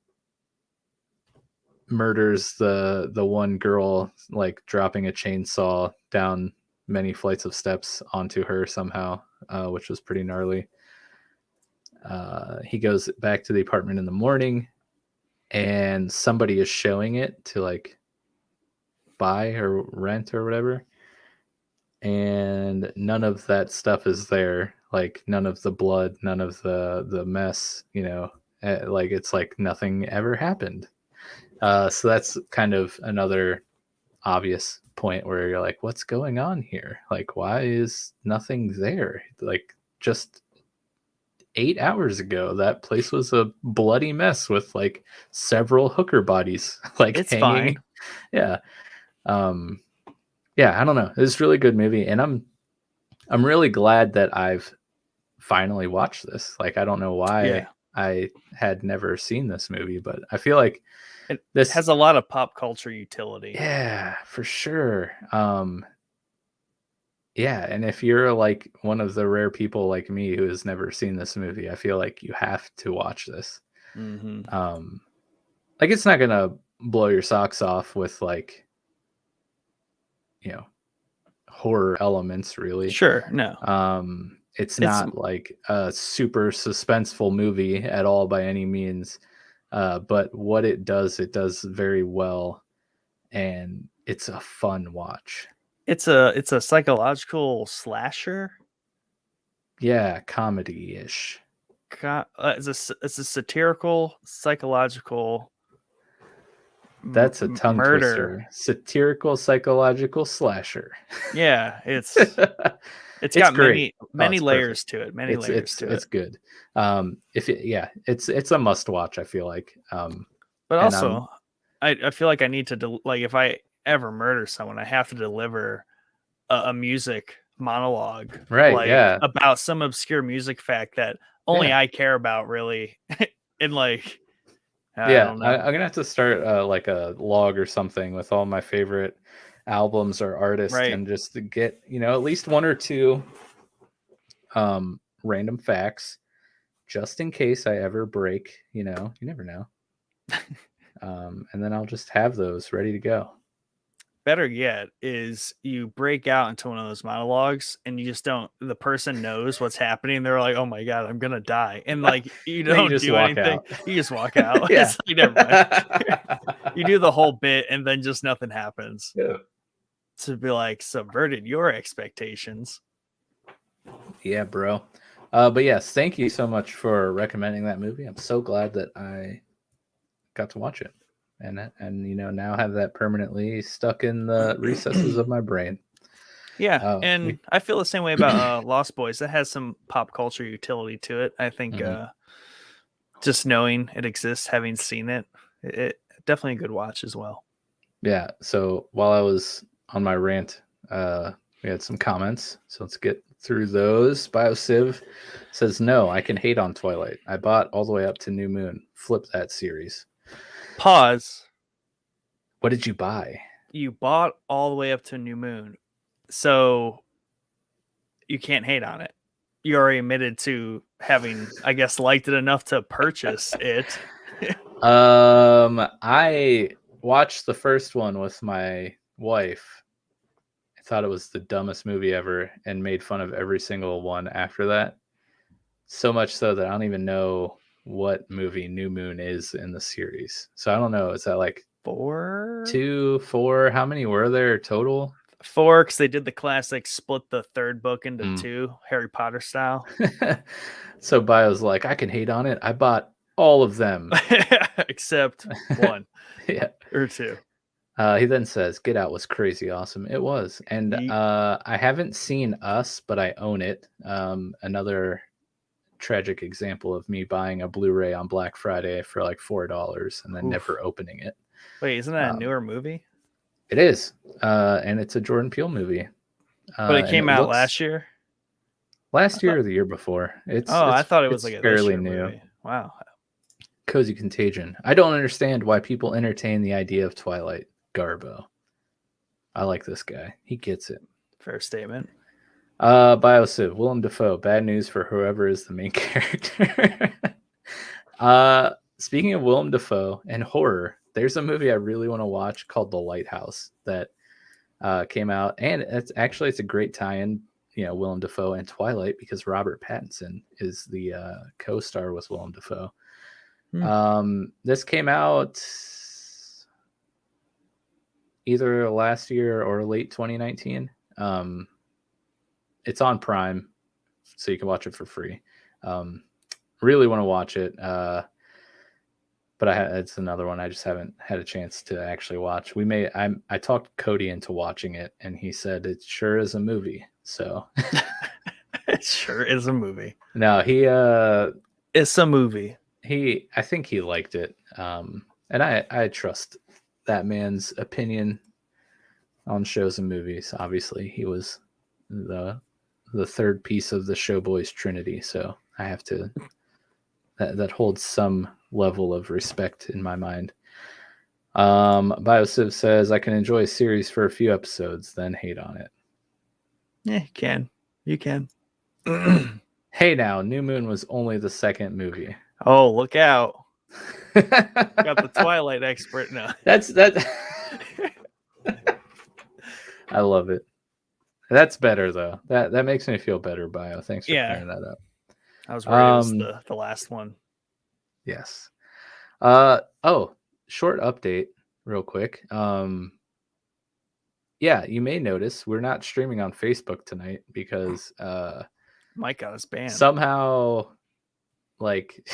murders the one girl, like dropping a chainsaw down many flights of steps onto her somehow, which was pretty gnarly. He goes back to the apartment in the morning, and somebody is showing it to like buy or rent or whatever, and none of that stuff is there. Like none of the blood, none of the mess, like it's like nothing ever happened. So that's kind of another obvious point where you're like, what's going on here? Like, why is nothing there? Like, just 8 hours ago, that place was a bloody mess with like several hooker bodies, like It's hanging. fine. Yeah. Yeah, I don't know. It's a really good movie, and I'm really glad that I've finally watched this. Like, I don't know why I had never seen this movie, but I feel like this has a lot of pop culture utility. Yeah, for sure. Yeah, and if you're like one of the rare people like me who has never seen this movie, I feel like you have to watch this. Mm-hmm. Like, it's not gonna blow your socks off with like, horror elements, really. Sure, no. It's not like a super suspenseful movie at all by any means. But what it does very well, and it's a fun watch. It's a psychological slasher. Yeah, comedy-ish. It's a satirical, psychological. That's a tongue twister. Satirical, psychological slasher. Yeah, it's got great. many layers to it. Many layers to it. It's good. It's a must watch, I feel like. But also, I feel like I need to like, if I ever murder someone, I have to deliver a music monologue, right? Like, yeah, about some obscure music fact that only I care about, really. And like, I don't know. I'm gonna have to start like a log or something with all my favorite albums or artists, and just to get at least one or two random facts, just in case I ever break. You never know. And then I'll just have those ready to go. Better yet is you break out into one of those monologues and you just don't, the person knows what's happening. They're like, oh my God, I'm going to die. And like, you don't do anything. You just walk out. Yeah. It's like, never mind. You do the whole bit and then just nothing happens. Yeah. To be like, subverted your expectations. Yeah, bro. But yes, thank you so much for recommending that movie. I'm so glad that I got to watch it. And now have that permanently stuck in the recesses of my brain. Yeah, and I feel the same way about Lost Boys. That has some pop culture utility to it. I think just knowing it exists, having seen it, definitely a good watch as well. Yeah. So while I was on my rant, we had some comments. So let's get through those. BioCiv says, no, I can hate on Twilight. I bought all the way up to New Moon. Flip that series. Pause. What did you buy? You bought all the way up to New Moon. So you can't hate on it. You already admitted to having, I guess, liked it enough to purchase it. I watched the first one with my wife. I thought it was the dumbest movie ever and made fun of every single one after that. So much so that I don't even know what movie New Moon is in the series. So I don't know. Is that like 4? 2, 4? How many were there total? 4, because they did the classic split the third book into 2, Harry Potter style. So Bio's like, I can hate on it. I bought all of them. Except one Yeah. or two. He then says, Get Out was crazy awesome. It was. And I haven't seen Us, but I own it. Another tragic example of me buying a Blu-ray on Black Friday for like $4 and then never opening it. Wait, isn't that a newer movie? It is. And it's a Jordan Peele movie. But it came out last year? Last year or the year before. I thought it was like a fairly this year new. movie. Wow. Cozy Contagion. I don't understand why people entertain the idea of Twilight. Garbo. I like this guy. He gets it. Fair statement. Biosiv, Willem Dafoe. Bad news for whoever is the main character. Speaking of Willem Dafoe and horror, there's a movie I really want to watch called The Lighthouse that came out, and it's a great tie-in. Willem Dafoe and Twilight, because Robert Pattinson is the co-star with Willem Dafoe. This came out either last year or late 2019. It's on Prime, so you can watch it for free. Really want to watch it, but it's another one I just haven't had a chance to actually watch. I talked Cody into watching it, and he said it sure is a movie. So it sure is a movie. No, it's a movie. I think he liked it, and I trust that man's opinion on shows and movies. Obviously, he was the third piece of the Showboys Trinity, so I have to. That holds some level of respect in my mind. Biosiv says, I can enjoy a series for a few episodes, then hate on it. Yeah, you can. Hey now, New Moon was only the second movie. Oh, look out. Got the Twilight expert now. That's I love it. That's better though. That makes me feel better, Bio. Thanks for clearing that up. I was worried it was the last one. Yes. Short update real quick. Yeah, you may notice we're not streaming on Facebook tonight because Mike got us banned. Somehow, like,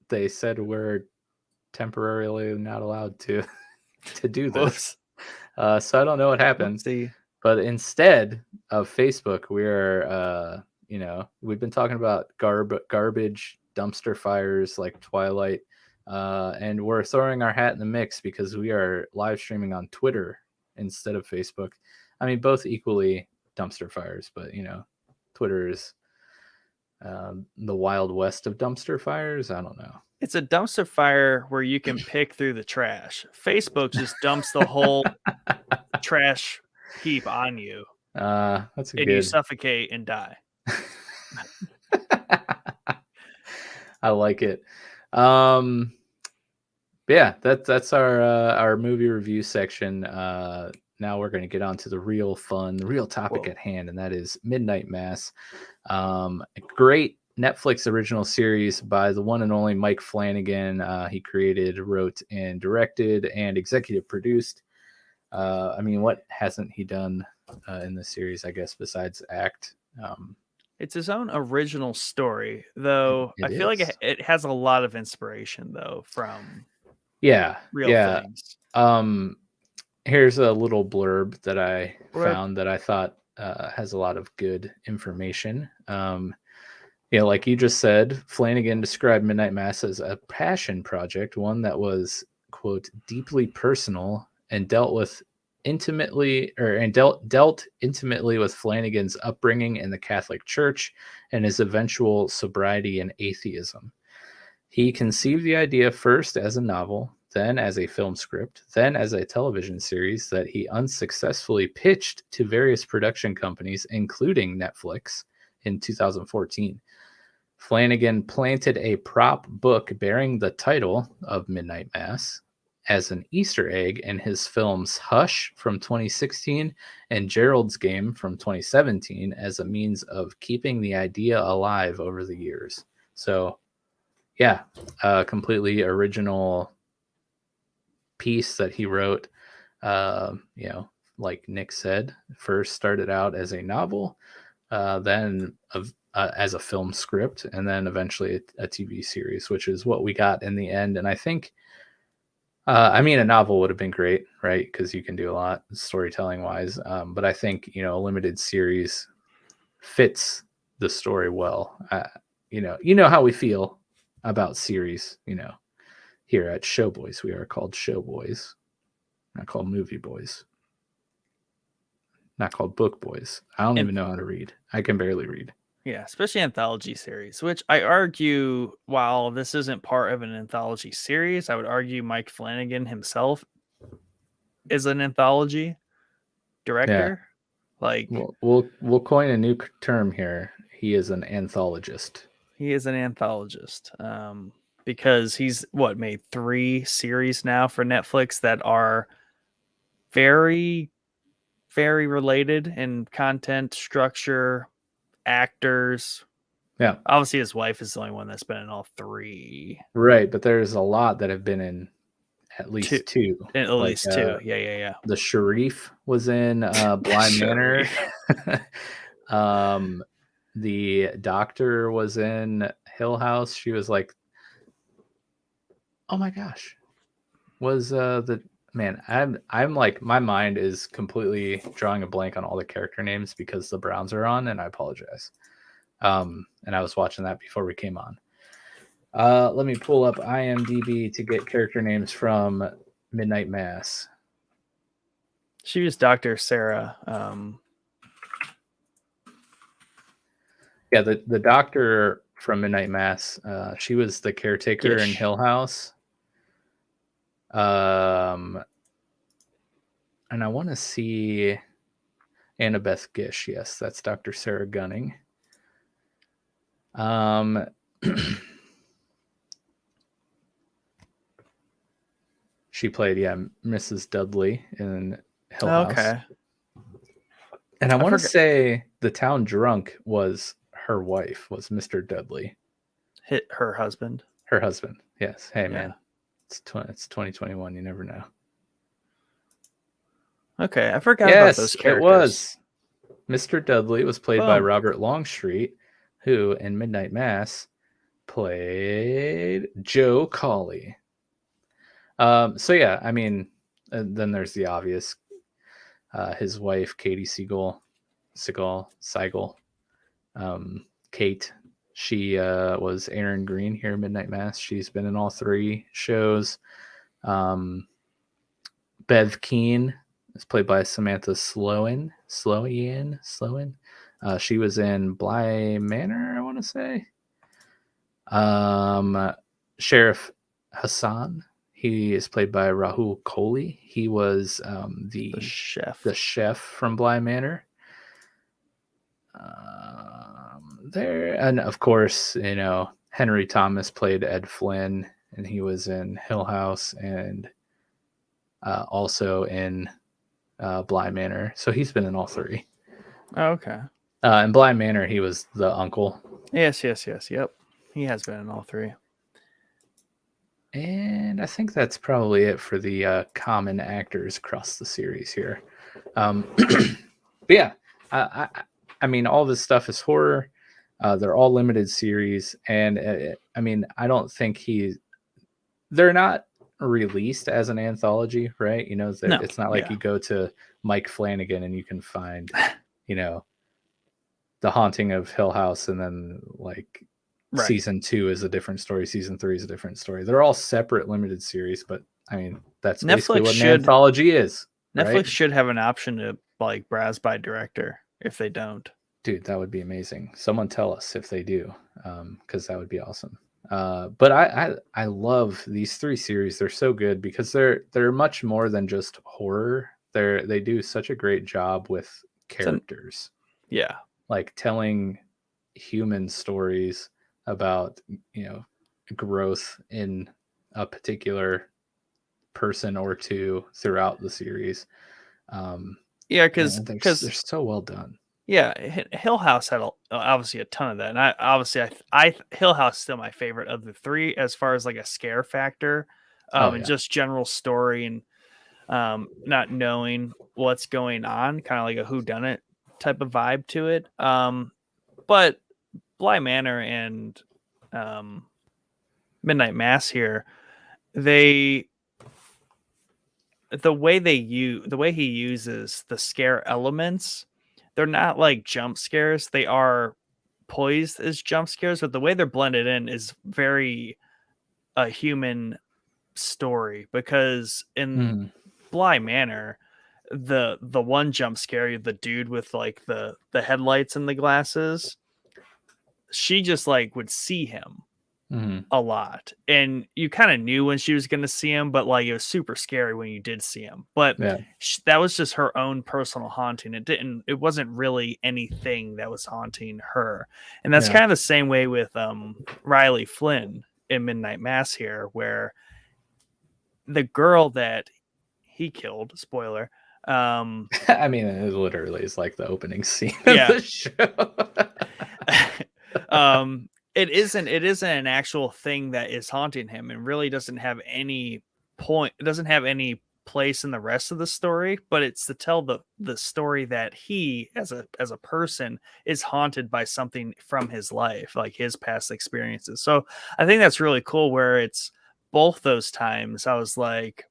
they said we're temporarily not allowed to do this. So I don't know what happened. But instead of Facebook, we're we've been talking about garbage dumpster fires like Twilight, and we're throwing our hat in the mix because we are live streaming on Twitter instead of Facebook. I mean, both equally dumpster fires, but Twitter is the Wild West of dumpster fires. I don't know. It's a dumpster fire where you can pick through the trash. Facebook just dumps the whole trash heap on you. That's and you suffocate and die. I like it. Yeah, that's our movie review section. Now we're going to get on to the real fun, the real topic at hand, and that is Midnight Mass. A great Netflix original series by the one and only Mike Flanagan. He created, wrote, and directed, and executive produced. I mean, what hasn't he done in this series, I guess, besides act? It's his own original story, though. I feel like it has a lot of inspiration, though, from real things. Here's a little blurb that I found that I thought has a lot of good information. Like you just said, Flanagan described Midnight Mass as a passion project, one that was, quote, deeply personal and dealt intimately with Flanagan's upbringing in the Catholic Church and his eventual sobriety and atheism. He conceived the idea first as a novel, then as a film script, then as a television series that he unsuccessfully pitched to various production companies, including Netflix, in 2014. Flanagan planted a prop book bearing the title of Midnight Mass as an Easter egg in his films Hush from 2016 and Gerald's Game from 2017 as a means of keeping the idea alive over the years. So, yeah, a completely original piece that he wrote. Like Nick said, first started out as a novel, then as a film script, and then eventually a TV series, which is what we got in the end. And I think, I mean, a novel would have been great, right? Because you can do a lot storytelling wise. But I think, a limited series fits the story well. You know how we feel about series. Here at Showboys, we are called Showboys, not called Movie Boys, not called Book Boys. I don't even know how to read. I can barely read. Yeah, especially anthology series, which I argue, while this isn't part of an anthology series, I would argue Mike Flanagan himself is an anthology director. Like, we'll coin a new term here. He is an anthologist. He is an anthologist, because he's made 3 series now for Netflix that are very, very related in content, structure, actors. Yeah. Obviously, his wife is the only one that's been in all 3. Right, but there's a lot that have been in at least 2. At least 2. Yeah. The Sharif was in Bly Manor. The doctor was in Hill House. She was like, oh my gosh. Was I'm like, my mind is completely drawing a blank on all the character names because the Browns are on, and I apologize. And I was watching that before we came on. Let me pull up IMDb to get character names from Midnight Mass. She was Dr. Sarah. Yeah, the doctor from Midnight Mass. She was the caretaker in Hill House. And I want to see Annabeth Gish. Yes, that's Dr. Sarah Gunning. She played, Mrs. Dudley in Hill House. Okay. And I want to say the town drunk was her wife, was Mr. Dudley. Her husband. Her husband, yes. Hey, man, it's 2021. You never know. Okay, I forgot about those characters. It was. Mr. Dudley was played by Robert Longstreet, who in Midnight Mass played Joe Colley. So yeah, I mean, then there's the obvious. His wife, Katie Segal. Kate, she was Erin Green here in Midnight Mass. She's been in all 3 shows. Bev Keane is played by Samantha Sloan. She was in Bly Manor, I want to say. Sheriff Hassan. He is played by Rahul Kohli. He was the chef from Bly Manor. And of course, Henry Thomas played Ed Flynn, and he was in Hill House and also in Bly Manor. So he's been in all 3. Oh, okay. In Bly Manor, he was the uncle. Yes. Yep. He has been in all 3. And I think that's probably it for the common actors across the series here. But yeah, I mean, all this stuff is horror. They're all limited series. And I mean, I don't think they're not released as an anthology, right? It's not like you go to Mike Flanagan and you can find, The Haunting of Hill House, and then like season 2 is a different story. Season 3 is a different story. They're all separate limited series, but I mean, that's basically what an anthology is. Netflix should have an option to like browse by director if they don't. Dude, that would be amazing. Someone tell us if they do, because that would be awesome. But I love these 3 series. They're so good because they're much more than just horror. They do such a great job with characters. Like telling human stories about growth in a particular person or 2 throughout the series. Because they're so well done. Yeah, Hill House had obviously a ton of that, and I Hill House is still my favorite of the 3 as far as like a scare factor, and just general story and not knowing what's going on, kind of like a whodunit type of vibe to it. But Bly Manor and Midnight Mass here, the way he uses the scare elements, they're not like jump scares. They are poised as jump scares, but the way they're blended in is very a human story, because in Bly Manor, the one jump scare, the dude with like the headlights and the glasses, she just like would see him a lot, and you kind of knew when she was going to see him, but like it was super scary when you did see him. But that was just her own personal haunting. It wasn't really anything that was haunting her. And that's kind of the same way with Riley Flynn in Midnight Mass here, where the girl that he killed, spoiler, I mean, it literally is like the opening scene of the show. It isn't an actual thing that is haunting him, and really doesn't have any point. It doesn't have any place in the rest of the story, but it's to tell the story that he as a person is haunted by something from his life, like his past experiences. So I think that's really cool, where it's both those times I was like,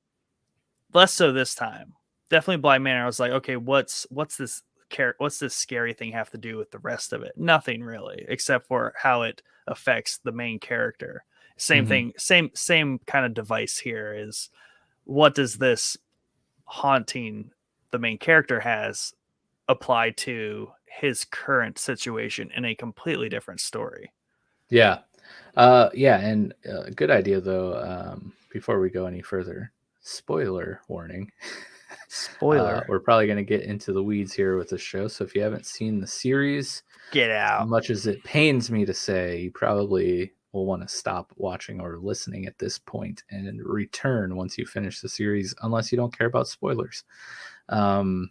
less so this time. Definitely Bly Manor, I was like, okay, what's this scary thing have to do with the rest of it? Nothing really, except for how it affects the main character. Same thing, same kind of device here is, what does this haunting the main character has apply to his current situation in a completely different story? Yeah. And good idea though. Before we go any further, spoiler warning. Spoiler. We're probably going to get into the weeds here with the show. So if you haven't seen the series, get out. As much as it pains me to say, you probably will want to stop watching or listening at this point and return once you finish the series, unless you don't care about spoilers. But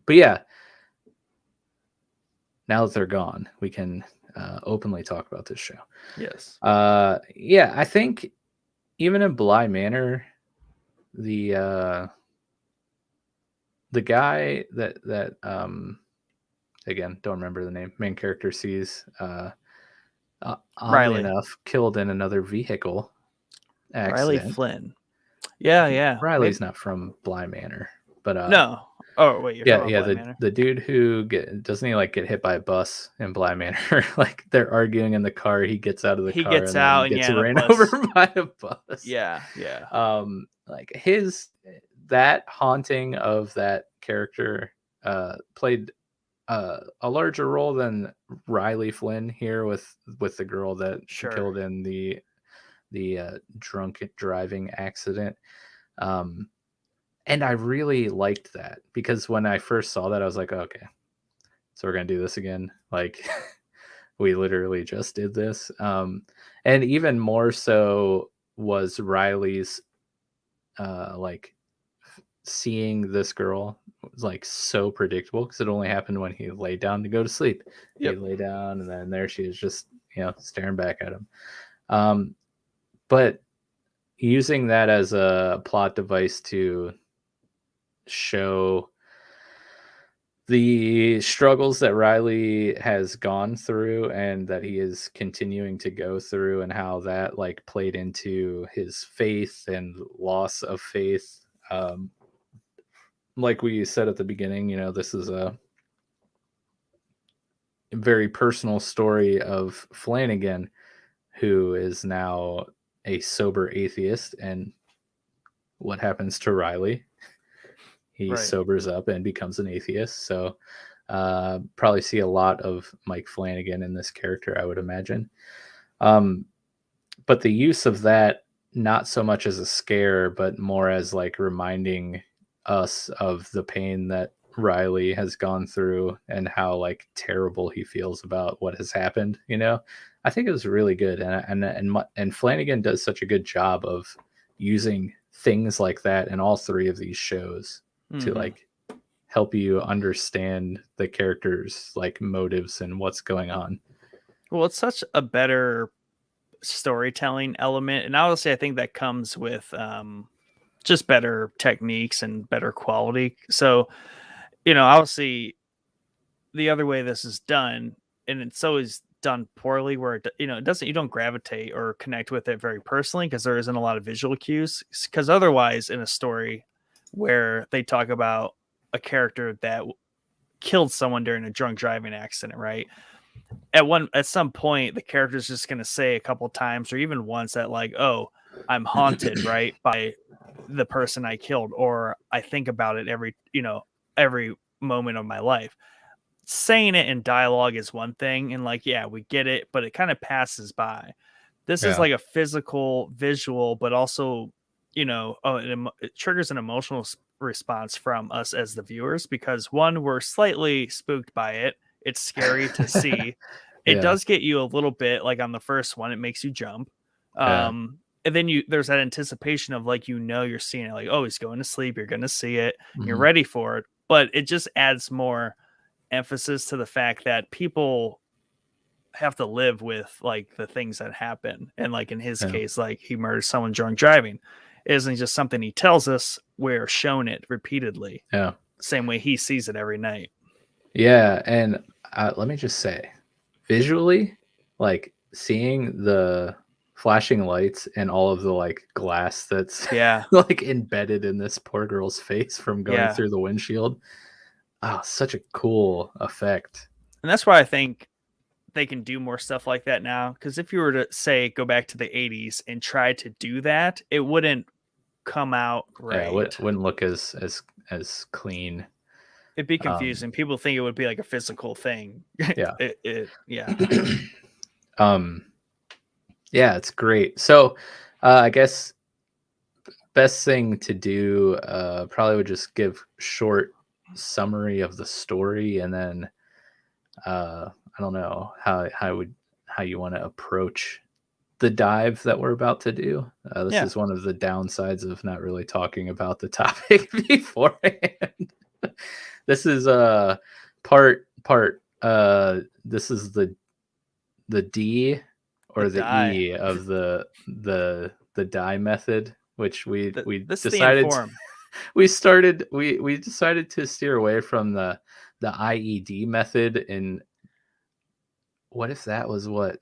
yeah, now that they're gone, we can openly talk about this show. Yes. I think even in Bly Manor, the guy that again, don't remember the name, main character sees oddly enough killed in another vehicle accident. Riley Flynn. Yeah. Riley's not from Bly Manor, but no. Oh wait, you're Bly Manor. The dude who doesn't he like get hit by a bus in Bly Manor? Like they're arguing in the car, he gets out of the car, gets out and gets ran over by a bus. Yeah. Like that haunting of that character played a larger role than Riley Flynn here with the girl that she killed in the drunk driving accident. And I really liked that, because when I first saw that, I was like, okay, so we're gonna do this again. Like we literally just did this. And even more so was Riley's like seeing this girl was like so predictable, because it only happened when he laid down to go to sleep. He lay down, and then there she is, just staring back at him. But using that as a plot device to show the struggles that Riley has gone through and that he is continuing to go through, and how that like played into his faith and loss of faith. Like we said at the beginning, this is a very personal story of Flanagan, who is now a sober atheist. And what happens to Riley? He sobers up and becomes an atheist. So probably see a lot of Mike Flanagan in this character, I would imagine. But the use of that, not so much as a scare, but more as like reminding us of the pain that Riley has gone through and how like terrible he feels about what has happened. I think it was really good. And Flanagan does such a good job of using things like that in all three of these shows to like help you understand the characters' like motives and what's going on. Well, it's such a better storytelling element, and honestly I think that comes with just better techniques and better quality. So obviously the other way this is done, it's always done poorly where it doesn't, you don't gravitate or connect with it very personally because there isn't a lot of visual cues. Because otherwise, in a story where they talk about a character that killed someone during a drunk driving accident, right? At some point, the character's just going to say a couple times or even once that, like, oh, I'm haunted, right, by the person I killed, or I think about it every moment of my life. Saying it in dialogue is one thing, and like, yeah, we get it, but it kind of passes by. This is like a physical, visual, but also, it triggers an emotional response from us as the viewers because one, we're slightly spooked by it. It's scary to see. It does get you a little bit, like on the first one, it makes you jump. And then there's that anticipation of like, you're seeing it, like, oh, he's going to sleep. You're going to see it. You're ready for it. But it just adds more emphasis to the fact that people have to live with like the things that happen. And like in his case, like he murders someone drunk driving. It isn't just something he tells us. We're shown it repeatedly. Yeah. Same way he sees it every night. Yeah. And let me just say, visually, like seeing the flashing lights and all of the like glass that's like embedded in this poor girl's face from going through the windshield. Oh, such a cool effect. And that's why I think they can do more stuff like that now. Because if you were to say go back to the 80s and try to do that, it wouldn't come out right. Yeah, it wouldn't look as clean. It'd be confusing. People think it would be like a physical thing. Yeah. Yeah. Yeah, it's great. So I guess best thing to do probably would just give short summary of the story, and then I don't know how you want to approach the dive that we're about to do. This is one of the downsides of not really talking about the topic beforehand. This is part this is the D or the E of the die method, which we decided we decided to steer away from the IED method. And what if that was what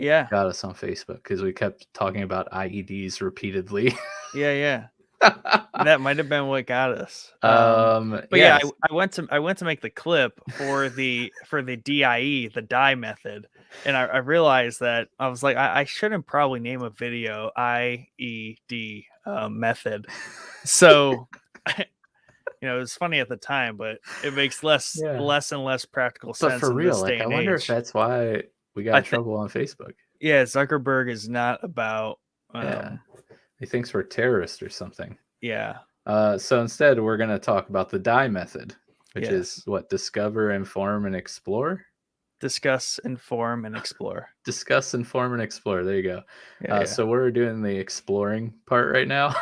got us on Facebook, because we kept talking about IEDs repeatedly. That might have been what got us. But I went to make the clip for the DIE, the die method, and I realized that I was like, I shouldn't probably name a video IED method. So it was funny at the time, but it makes less and less practical sense. But for real, like, I wonder if that's why we got in trouble on Facebook. Yeah, Zuckerberg is not about. He thinks we're terrorists or something. Yeah. So instead, we're going to talk about the die method, which is what? Discover, inform, and explore. Discuss, inform, and explore. Discuss, inform, and explore. There you go. So we're doing the exploring part right now.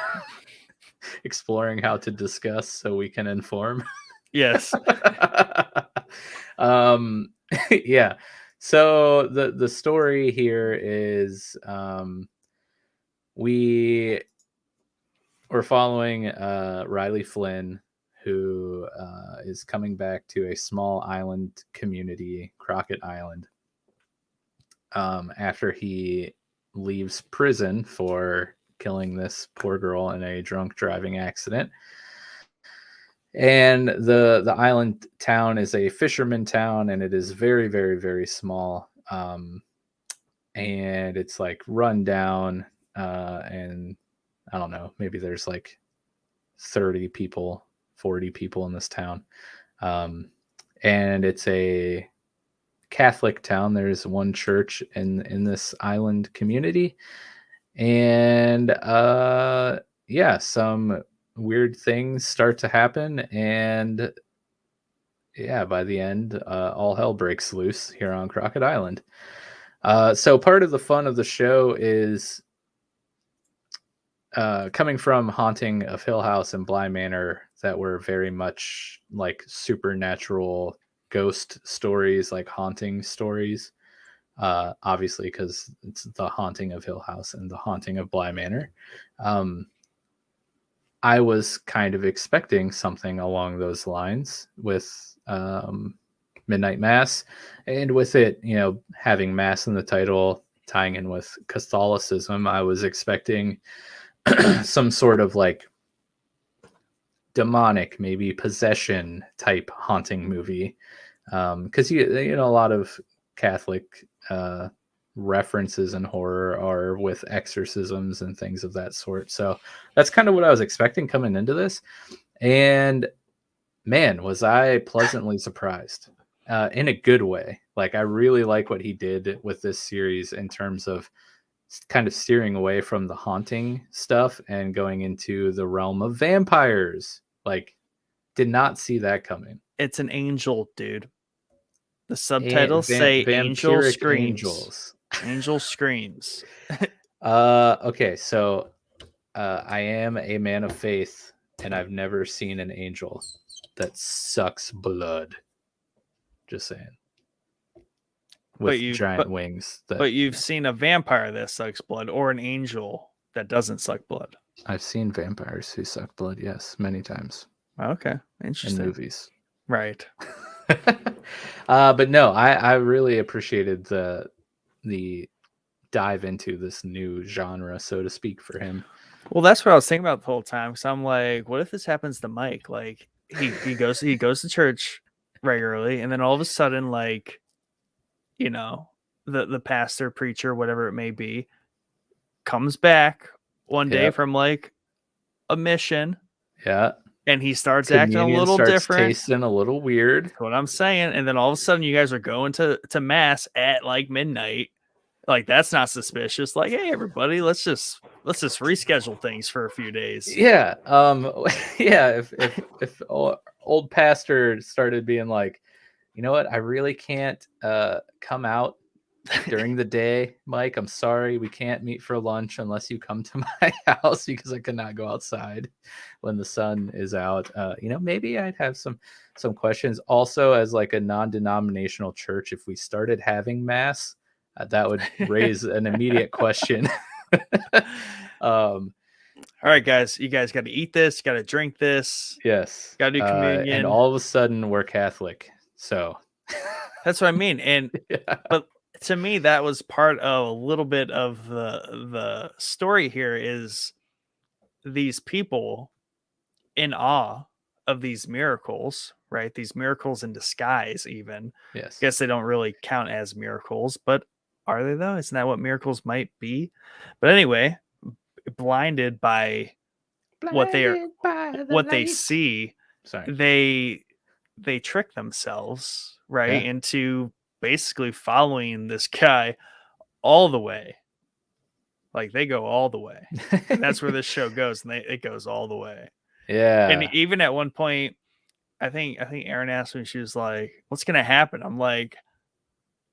Exploring how to discuss so we can inform. Yes. Yeah. So the story here is we're following Riley Flynn, who is coming back to a small island community, Crockett Island, after he leaves prison for killing this poor girl in a drunk driving accident. And the island town is a fisherman town, and it is very, very, very small. And it's like run down, and I don't know, maybe there's like 30 people, 40 people in this town. And it's a Catholic town. There's one church in this island community. And some weird things start to happen. And by the end, all hell breaks loose here on Crockett Island. So part of the fun of the show is coming from Haunting of Hill House and Bly Manor, that were very much like supernatural ghost stories, like haunting stories. Obviously, because it's the Haunting of Hill House and the Haunting of Bly Manor. I was kind of expecting something along those lines with midnight mass, and with it, having mass in the title, tying in with Catholicism, I was expecting some sort of like demonic, maybe possession type haunting movie, because a lot of Catholic references in horror are with exorcisms and things of that sort. So that's kind of what I was expecting coming into this, and man, was I pleasantly surprised in a good way. Like, I really like what he did with this series in terms of kind of steering away from the haunting stuff and going into the realm of vampires. Like, did not see that coming. It's an angel, dude. The subtitles say angel screams. Angels. Angel screams. Okay, so I am a man of faith, and I've never seen an angel that sucks blood. Just saying. With giant wings. But you've seen a vampire that sucks blood, or an angel that doesn't suck blood. I've seen vampires who suck blood, yes, many times. Okay, interesting. In movies. Right. But no, I really appreciated the dive into this new genre, so to speak, for him. Well, that's what I was thinking about the whole time. Because I'm like, what if this happens to Mike? Like, he goes to church regularly, and then all of a sudden, like, the pastor, preacher, whatever it may be, comes back one day from like a mission. Yeah. And he starts acting a little different. Tasting a little weird. That's what I'm saying. And then all of a sudden you guys are going to mass at like midnight. Like, that's not suspicious. Like, hey, everybody, let's just reschedule things for a few days. Yeah. Yeah. If old pastor started being like, you know what, I really can't come out during the day, Mike. I'm sorry, we can't meet for lunch unless you come to my house because I cannot go outside when the sun is out. Maybe I'd have some questions. Also, as like a non-denominational church, if we started having mass, that would raise an immediate question. All right, guys, you guys got to eat this, got to drink this. Yes, got to do communion, and all of a sudden we're Catholic. So that's what I mean. And but to me, that was part of a little bit of the story here is these people in awe of these miracles, right? These miracles in disguise, even. Yes. I guess they don't really count as miracles, but are they though? Isn't that what miracles might be? But anyway, blinded by what they see, they trick themselves, right, into basically following this guy all the way. Like, they go all the way. And that's where this show goes, and it goes all the way. Yeah. And even at one point, I think Erin asked me, she was like, what's gonna happen? I'm like,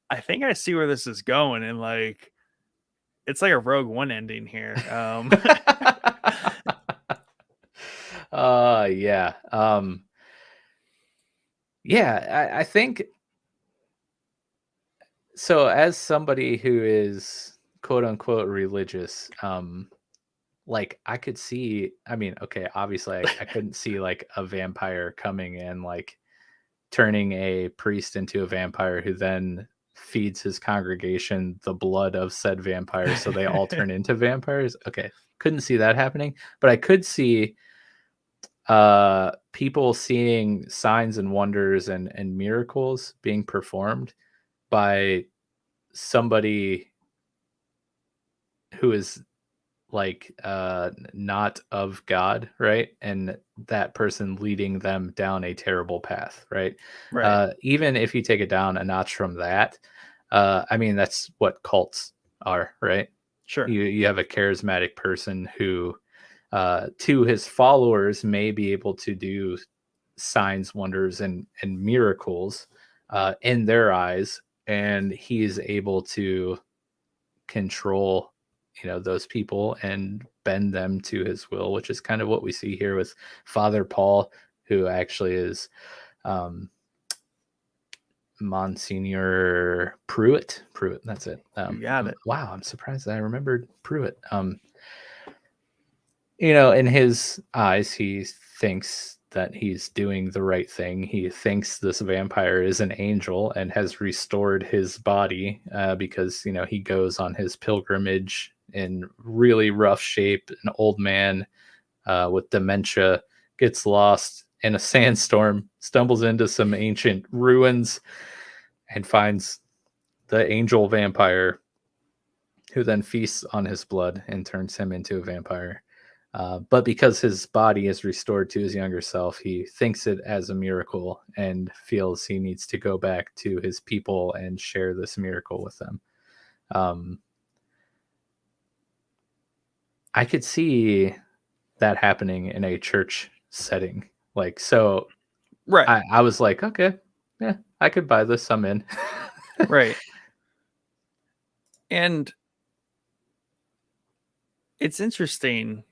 I think I see where this is going, and like, it's like a Rogue One ending here. Yeah. Yeah, I think so. As somebody who is quote unquote religious, like, I could see, I mean, okay, obviously I couldn't see like a vampire coming and like turning a priest into a vampire who then feeds his congregation the blood of said vampire so they all turn into vampires. Okay, couldn't see that happening, but I could see people seeing signs and wonders and miracles being performed by somebody who is like not of God, right? And that person leading them down a terrible path, right? Even if you take it down a notch from that, I mean, that's what cults are, right? Sure. You have a charismatic person who to his followers may be able to do signs, wonders, and miracles in their eyes, and he's able to control those people and bend them to his will, which is kind of what we see here with Father Paul, who actually is Monsignor Pruitt, that's it. You got it. Wow, I'm surprised that I remembered Pruitt. In his eyes, he thinks that he's doing the right thing. He thinks this vampire is an angel and has restored his body because, he goes on his pilgrimage in really rough shape. An old man with dementia gets lost in a sandstorm, stumbles into some ancient ruins, and finds the angel vampire, who then feasts on his blood and turns him into a vampire. But because his body is restored to his younger self, he thinks it as a miracle and feels he needs to go back to his people and share this miracle with them. I could see that happening in a church setting. So Right. I was like, okay, yeah, I could buy this. I'm in. Right. And it's interesting.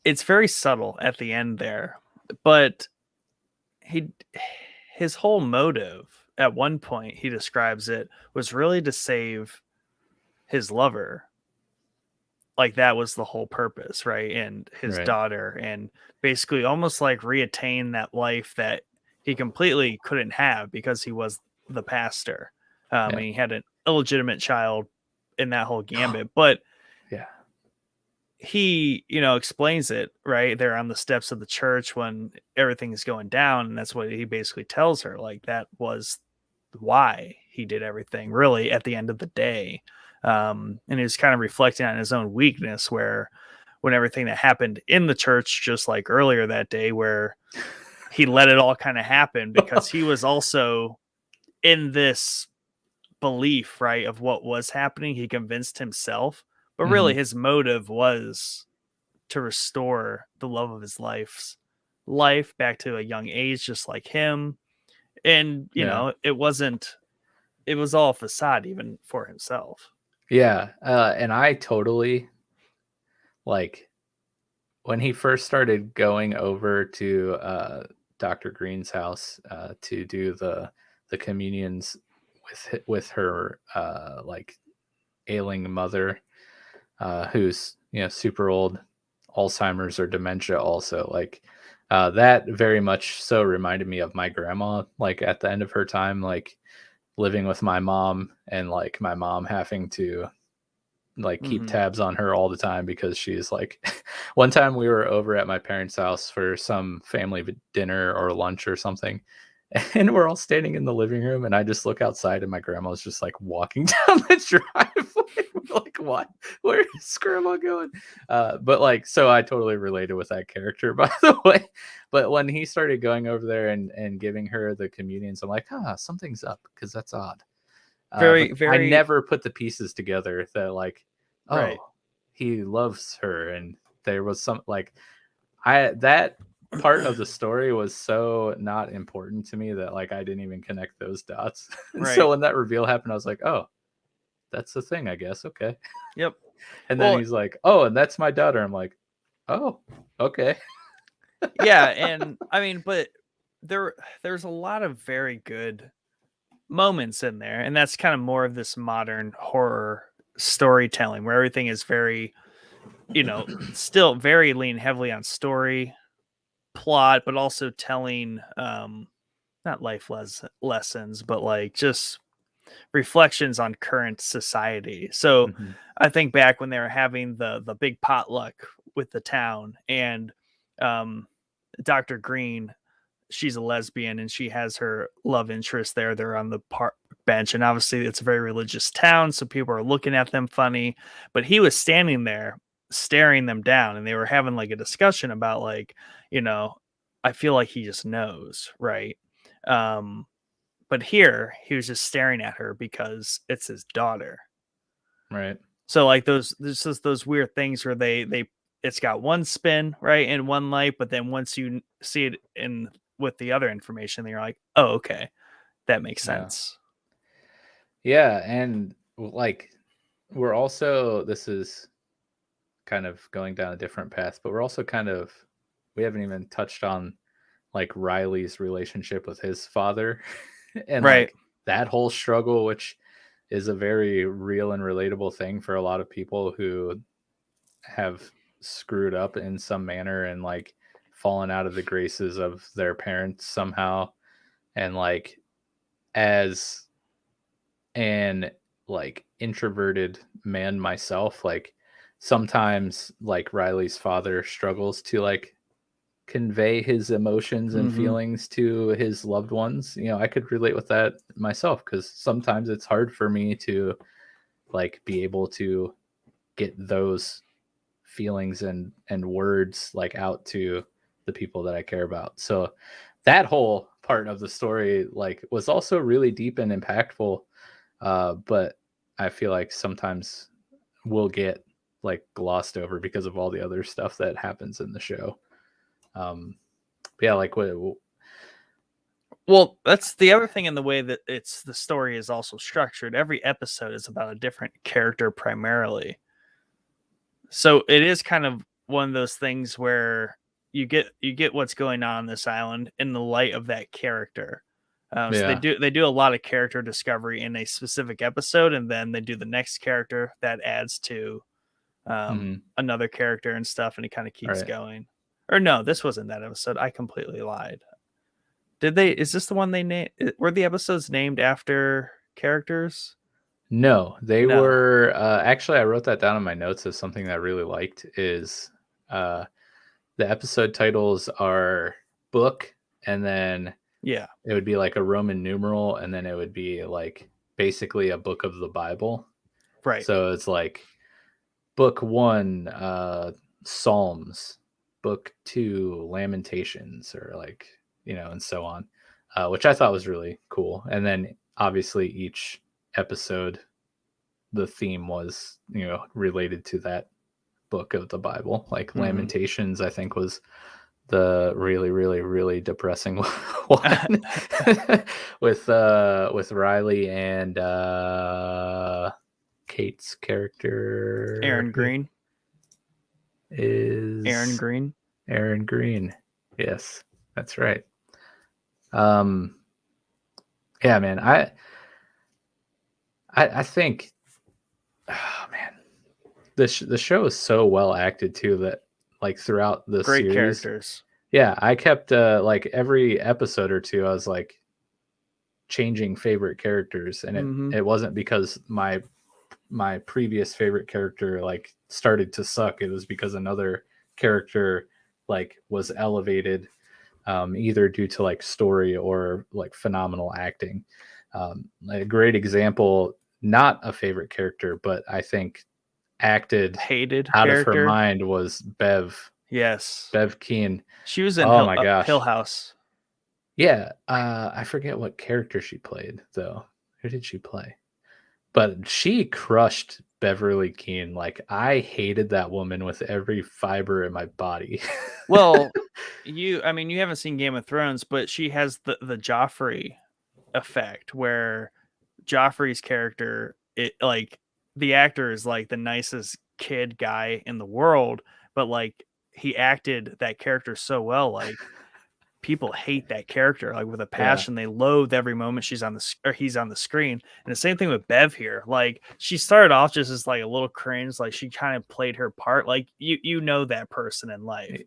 It's very subtle at the end there, but his whole motive at one point, he describes it, was really to save his lover. Like that was the whole purpose, right? And his daughter, and basically almost like reattain that life that he completely couldn't have because he was the pastor. And he had an illegitimate child in that whole gambit, but he, explains it right there on the steps of the church when everything is going down. And that's what he basically tells her. Like that was why he did everything really at the end of the day. And he was kind of reflecting on his own weakness when everything that happened in the church, just like earlier that day, where he let it all kind of happen because he was also in this belief, right, of what was happening. He convinced himself, but really his motive was to restore the love of his life back to a young age, just like him. And, it was all a facade even for himself. Yeah. And I totally, when he first started going over to Dr. Green's house to do the communions with her ailing mother, who's super old, Alzheimer's or dementia also, that very much so reminded me of my grandma, at the end of her time, living with my mom, and my mom having to keep tabs on her all the time because she's one time we were over at my parents' house for some family dinner or lunch or something, and we're all standing in the living room, and I just look outside and my grandma's just walking down the driveway. We're what? Where is grandma going? But so I totally related with that character, by the way. But when he started going over there and giving her the communions, I'm like, something's up, because that's odd. Very. I never put the pieces together that right. He loves her, and there was some that part of the story was so not important to me that I didn't even connect those dots. And so when that reveal happened, I was like, oh, that's the thing, I guess. Okay. Yep. And then he's like, oh, and that's my daughter. I'm like, oh, okay. Yeah. And I mean, but there's a lot of very good moments in there, and that's kind of more of this modern horror storytelling where everything is very, still very lean heavily on story, plot, but also telling not life lessons, but just reflections on current society. So I think back when they were having the big potluck with the town, and Dr. Green, she's a lesbian and she has her love interest there. They're on the park bench, and obviously it's a very religious town, so people are looking at them funny, but he was standing there staring them down, and they were having a discussion about I feel like he just knows, right? But here he was just staring at her because it's his daughter, right? So there's just those weird things where they it's got one spin, right, in one light, but then once you see it in with the other information, then you're like, oh, okay, that makes sense. Yeah, and we're also, this is kind of going down a different path, but we're also we haven't even touched on Riley's relationship with his father and that whole struggle, which is a very real and relatable thing for a lot of people who have screwed up in some manner and like fallen out of the graces of their parents somehow. And like as an like introverted man myself, like sometimes like Riley's father struggles to like convey his emotions and feelings to his loved ones. You know, I could relate with that myself because sometimes it's hard for me to like be able to get those feelings and words like out to the people that I care about. So that whole part of the story like was also really deep and impactful. But I feel like sometimes we'll get like glossed over because of all the other stuff that happens in the show. Yeah, like what? Well, that's the other thing in the way that the story is also structured. Every episode is about a different character primarily. So it is kind of one of those things where you get what's going on this island in the light of that character. So they do a lot of character discovery in a specific episode, and then they do the next character that adds to another character and stuff, and it kind of keeps going. Or no, this wasn't that episode. I completely lied. Did they? Is this the one they named? Were the episodes named after characters? No, they were actually, I wrote that down in my notes as something that I really liked is the episode titles are book, and then it would be like a Roman numeral, and then it would be like basically a book of the Bible. Right. So it's like book 1, Psalms, book 2, Lamentations, or like, you know, and so on, which I thought was really cool. And then obviously each episode, the theme was, you know, related to that book of the Bible. Like Lamentations, I think, was the really, really, really depressing one with Riley and Kate's character. Aaron Green. Aaron Green. Yes, that's right. Yeah, man. I think, oh man, the show is so well acted too that like throughout the great series, characters. Yeah, I kept like every episode or two, I was like changing favorite characters, and it wasn't because my previous favorite character like started to suck. It was because another character like was elevated, either due to like story or like phenomenal acting. A great example, not a favorite character, but I think hated out of her mind, was Bev. Yes, Bev Keen. She was in Hill House. Yeah, I forget what character she played though. Who did she play? But she crushed Beverly Keane. Like, I hated that woman with every fiber in my body. Well, you haven't seen Game of Thrones, but she has the Joffrey effect where Joffrey's character, it like the actor is like the nicest kid guy in the world, but like he acted that character so well, like people hate that character like with a passion. They loathe every moment he's on the screen. And the same thing with Bev here. Like, she started off just as like a little cringe, like she kind of played her part, like you know that person in life.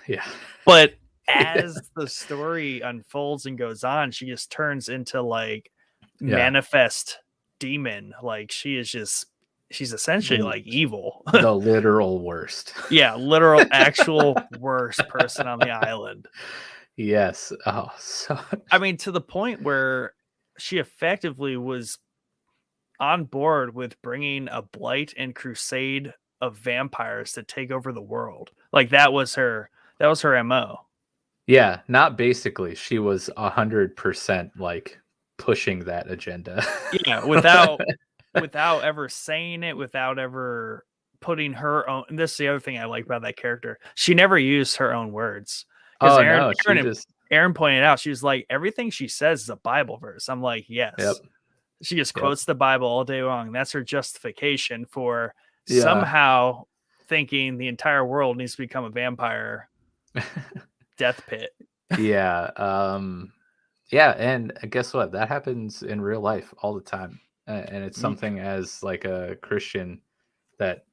Yeah. But as the story unfolds and goes on, she just turns into like manifest demon. Like, she's essentially like evil. The literal worst. Yeah, literal actual worst person on the island. Yes. Oh, so I mean, to the point where she effectively was on board with bringing a blight and crusade of vampires to take over the world. Like, that was her MO. Yeah, not basically. She was 100% like pushing that agenda. Yeah, without ever saying it, without ever putting her own. And this is the other thing I like about that character. She never used her own words. Aaron pointed out, she was like, everything she says is a Bible verse. I'm like, yes. Yep. She just quotes the Bible all day long. That's her justification for somehow thinking the entire world needs to become a vampire death pit. Yeah. Yeah. And guess what? That happens in real life all the time. And it's something as like a Christian that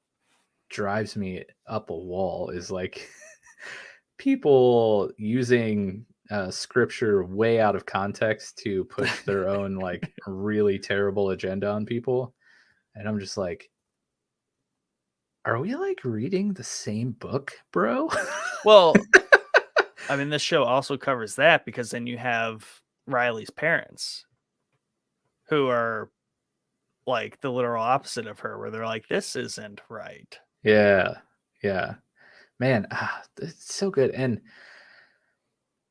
drives me up a wall is like people using scripture way out of context to push their own like really terrible agenda on people. And I'm just like, are we like reading the same book, bro? Well, I mean, this show also covers that because then you have Riley's parents who are like the literal opposite of her, where they're like, this isn't right. Yeah. Man, it's so good.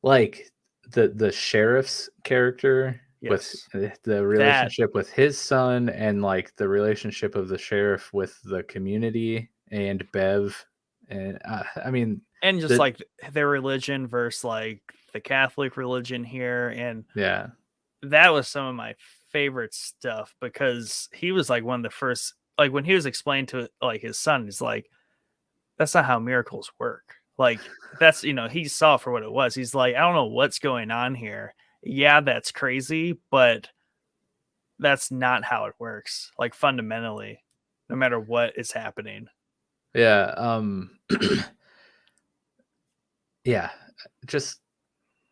Like the sheriff's character Yes. with the relationship with his son and like the relationship of the sheriff with the community and Bev, and I mean, And just like their religion versus like the Catholic religion here. And yeah, that was some of my favorite stuff because he was like one of the first, like when he was explained to like his son, he's like, that's not how miracles work. Like that's, he saw for what it was. He's like, I don't know what's going on here. Yeah, that's crazy, but that's not how it works. Like fundamentally, no matter what is happening. Yeah. Yeah. Just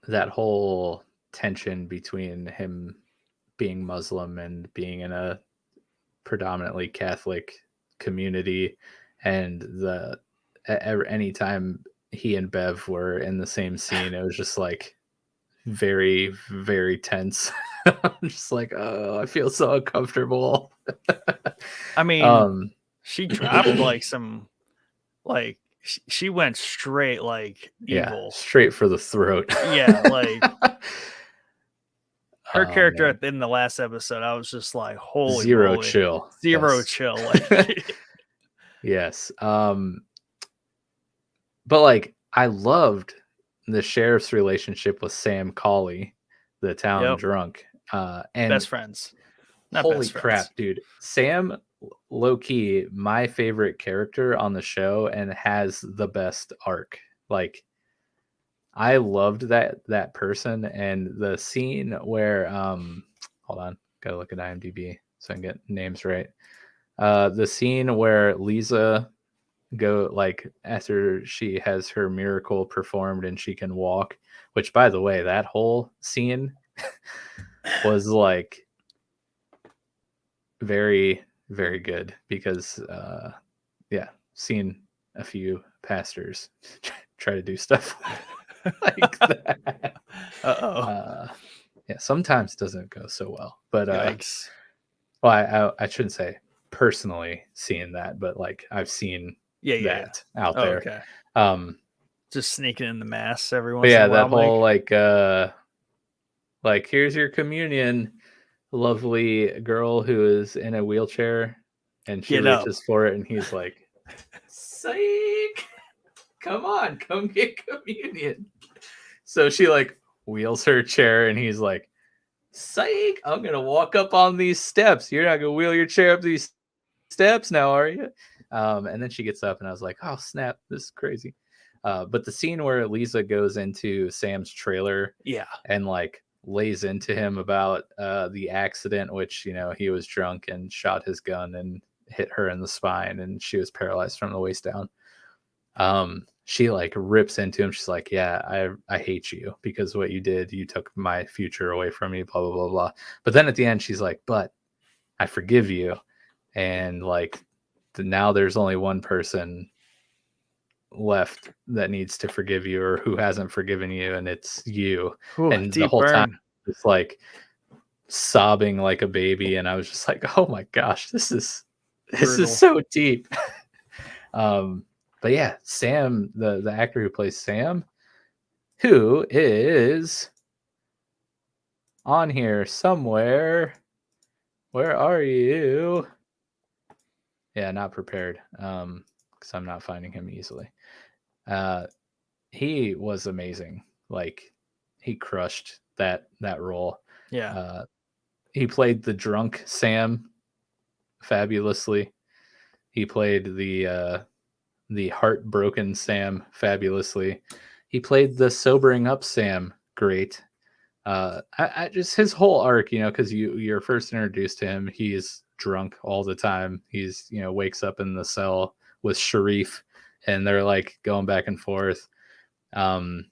that whole tension between him being Muslim and being in a predominantly Catholic community, and anytime he and Bev were in the same scene, it was just like very, very tense. I'm just like, oh, I feel so uncomfortable. I mean, she dropped like some, like she went straight like evil, straight for the throat. Yeah, like her character in the last episode, I was just like, holy zero moly. chill. Zero Yes. chill. Like, yes. But like I loved the sheriff's relationship with Sam Colley, the town drunk. And best friends. Not holy best crap, friends. dude. Sam, low key, my favorite character on the show and has the best arc. Like I loved that person, and the scene where hold on, gotta look at IMDb so I can get names right. The scene where Lisa go like after she has her miracle performed and she can walk, which by the way, that whole scene was like very, very good because seen a few pastors try to do stuff like that. Yeah, sometimes it doesn't go so well, but yikes. Well, I shouldn't say personally seeing that, but like I've seen out there. Okay. Just sneaking in the mass every once in a while. That whole like here's your communion, lovely girl who is in a wheelchair, and she reaches for it, and he's like, "Psych, come on, come get communion." So she like wheels her chair, and he's like, "Psych, I'm gonna walk up on these steps. You're not gonna wheel your chair up these steps now, are you?" And then she gets up, and I was like, "Oh snap, this is crazy." But the scene where Lisa goes into Sam's trailer, and like lays into him about the accident, which he was drunk and shot his gun and hit her in the spine, and she was paralyzed from the waist down. She like rips into him. She's like, "Yeah, I hate you because what you did, you took my future away from me, blah, blah, blah, blah." But then at the end, she's like, "But I forgive you." And like, now there's only one person left that needs to forgive you or who hasn't forgiven you, and it's you. Ooh, and the whole time it's like sobbing like a baby. And I was just like, oh my gosh, this is so deep. But yeah, Sam, the actor who plays Sam, who is on here somewhere. Where are you? Yeah, not prepared. Because I'm not finding him easily. He was amazing. Like he crushed that role. Yeah. He played the drunk Sam fabulously. He played the heartbroken Sam fabulously. He played the sobering up Sam great. I just his whole arc, because you're first introduced to him, he's drunk all the time. He's wakes up in the cell with Sharif, and they're like going back and forth. Then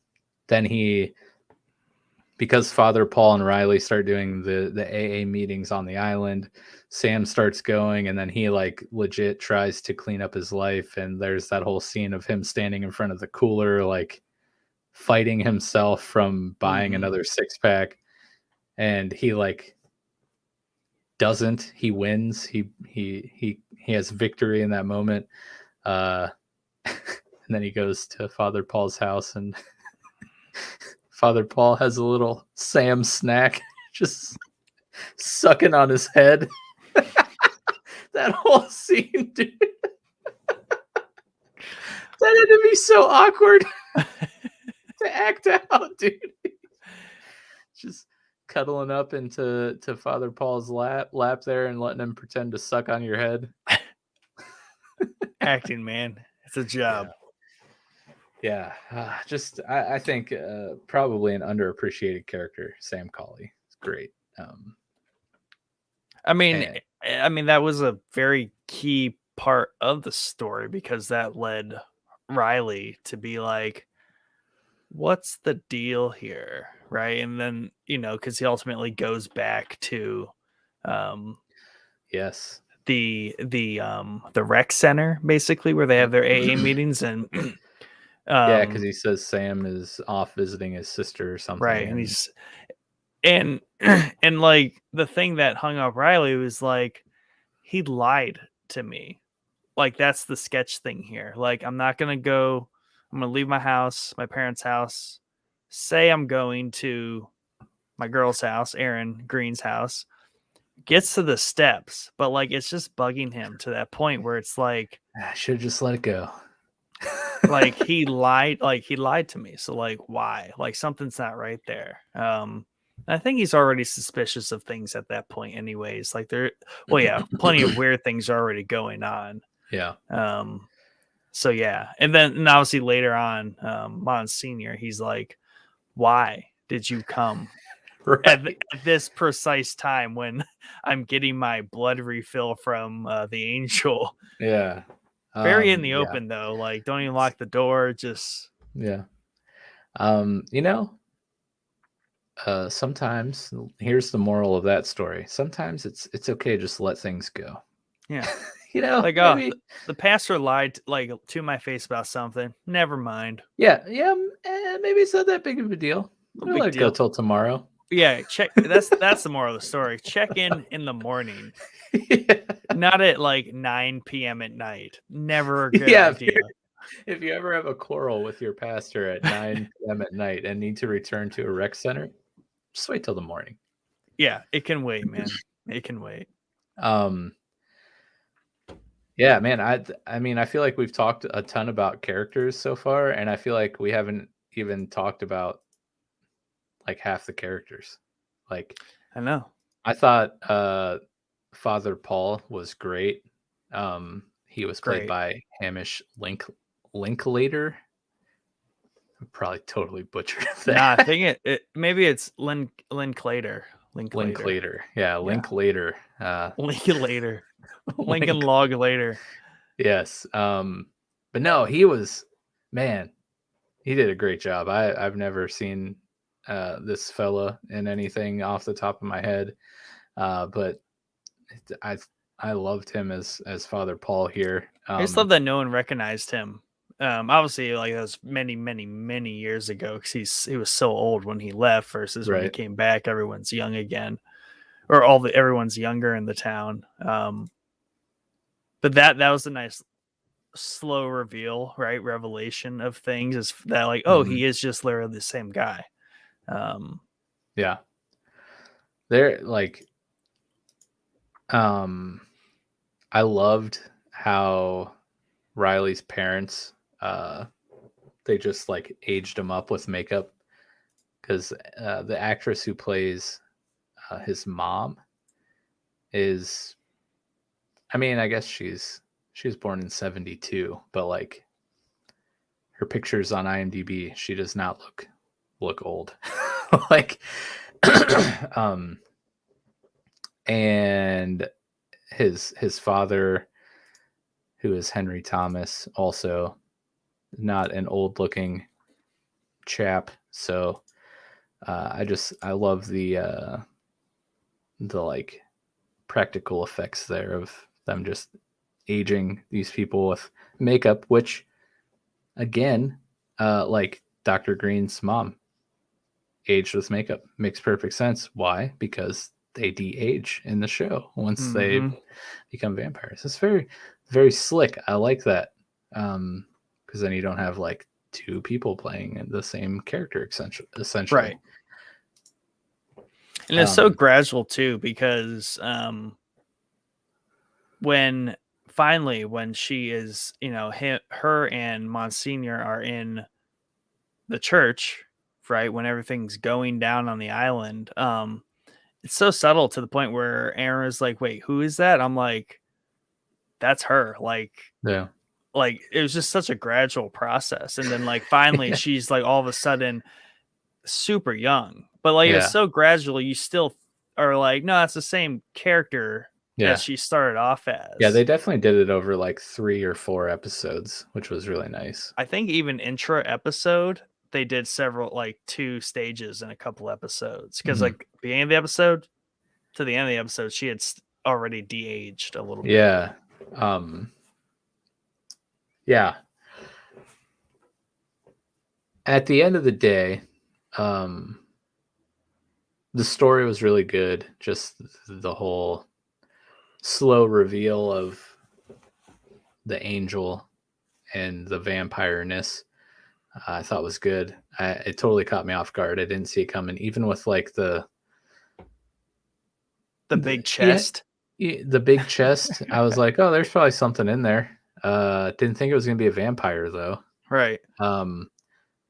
because Father Paul and Riley start doing the AA meetings on the island, Sam starts going, and then he like legit tries to clean up his life. And there's that whole scene of him standing in front of the cooler, like fighting himself from buying another 6-pack. And he like doesn't, he wins. He has victory in that moment. And then he goes to Father Paul's house, and Father Paul has a little Sam snack, just sucking on his head. That whole scene, dude. That had to be so awkward to act out, dude. Just cuddling up into Father Paul's lap there and letting him pretend to suck on your head. Acting, man. It's a job. Yeah. I think probably an underappreciated character, Sam Colley. It's great. I mean, that was a very key part of the story, because that led Riley to be like, what's the deal here? Right. And then, because he ultimately goes back to yes, the rec center, basically, where they have their AA meetings. And yeah, because he says Sam is off visiting his sister or something. Right. And he's and like the thing that hung up Riley was like, he lied to me. Like, that's the sketch thing here. Like, I'm going to leave my house, my parents' house, say I'm going to my girl's house, Aaron Green's house, gets to the steps, but like, it's just bugging him to that point where it's like, I should have just let it go. Like, he lied to me. So like, why? Like, something's not right there. I think he's already suspicious of things at that point anyways. Like, plenty of weird things already going on. Yeah. So yeah. And then obviously later on, Monsignor, he's like, why did you come at this precise time when I'm getting my blood refill from the angel? Yeah. Very in the open though. Like, don't even lock the door. Just yeah. Sometimes, here's the moral of that story. Sometimes it's okay just let things go. Yeah. Like, maybe... the pastor lied to my face about something. Never mind. Yeah. Maybe it's not that big of a deal. We'll let it go till tomorrow. Yeah, check. That's the moral of the story. Check in the morning. Yeah. Not at like 9 p.m. at night. Never a good idea. If you ever have a quarrel with your pastor at 9 p.m. at night and need to return to a rec center, just wait till the morning. Yeah, it can wait, man. It can wait. Yeah, man. I mean, I feel like we've talked a ton about characters so far, and I feel like we haven't even talked about like half the characters. Like, I know. I thought Father Paul was great. He was played by Hamish Linklater. I'm probably totally butchered that. Nah, I think maybe it's Linklater. Linklater. Yeah, Linklater. Linklater. Lincoln Log later. Yes. But no, he did a great job. I've never seen this fella in anything off the top of my head. But I loved him as Father Paul here. I just love that no one recognized him. Obviously, like, that was many, many, many years ago, because he was so old when he left versus when he came back. Everyone's young again, or everyone's younger in the town. But that was a nice slow reveal, right? Revelation of things is that, like, he is just literally the same guy. Yeah. They're like, I loved how Riley's parents, they just like aged him up with makeup, because the actress who plays his mom is, I mean, I guess she was born in 1972, but like, her pictures on IMDb, she does not look old. Like, and his father who is Henry Thomas, also not an old looking chap. So I love the like practical effects there of them just aging these people with makeup, which again, like Dr. Green's mom aged with makeup makes perfect sense. Why? Because they de-age in the show once they become vampires. It's very, very slick. I like that. Because then you don't have like two people playing the same character essentially. Right. And it's so gradual too, because when she is, her and Monsignor are in the church, right, when everything's going down on the island, it's so subtle to the point where Aaron is like, wait, who is that? I'm like, that's her. Like, yeah, like it was just such a gradual process. And then like finally she's like all of a sudden super young, but like it's so gradual, you still are like, no, that's the same character that she started off as. Yeah, they definitely did it over like 3 or 4 episodes, which was really nice. I think even intro episode, they did several, like 2 stages in a couple episodes. Because like beginning of the episode to the end of the episode, she had already de-aged a little bit. Yeah. Yeah. At the end of the day, the story was really good. Just the whole slow reveal of the angel and the vampire-ness, I thought was good. It totally caught me off guard. I didn't see it coming, even with like the big chest. The big chest. I was like, oh, there's probably something in there. Didn't think it was gonna be a vampire though. Right.